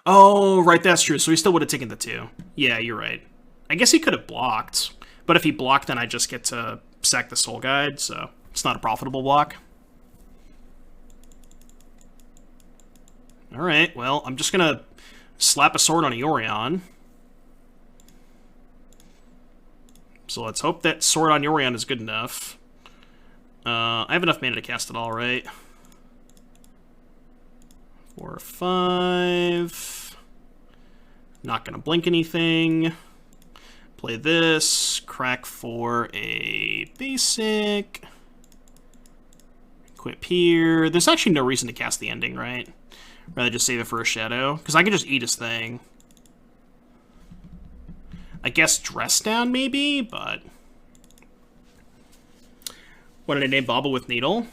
[SPEAKER 1] Oh, right, that's true. So he still would have taken the 2. Yeah, you're right. I guess he could have blocked. But if he blocked, then I just get to sack the Soul Guide, so it's not a profitable block. Alright, well, I'm just gonna slap a sword on Yorion. So let's hope that sword on Yorion is good enough. I have enough mana to cast it all, right? 4, 5. Not gonna blink anything. Play this. Crack for a basic. Equip here. There's actually no reason to cast the ending, right? Rather just save it for a shadow. Because I can just eat his thing. I guess Dress Down, maybe, but... what did I name Bobble with Needle?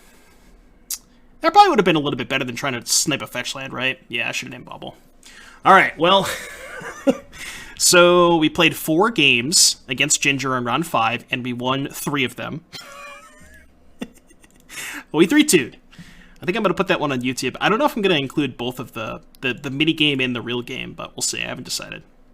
[SPEAKER 1] That probably would have been a little bit better than trying to snipe a fetch land, right? Yeah, I should have named Bobble. Alright, well... so, we played 4 games against Ginger in round 5, and we won 3 of them. Well, we 3-2'd. I think I'm going to put that one on YouTube. I don't know if I'm going to include both of the mini game and the real game, but we'll see. I haven't decided.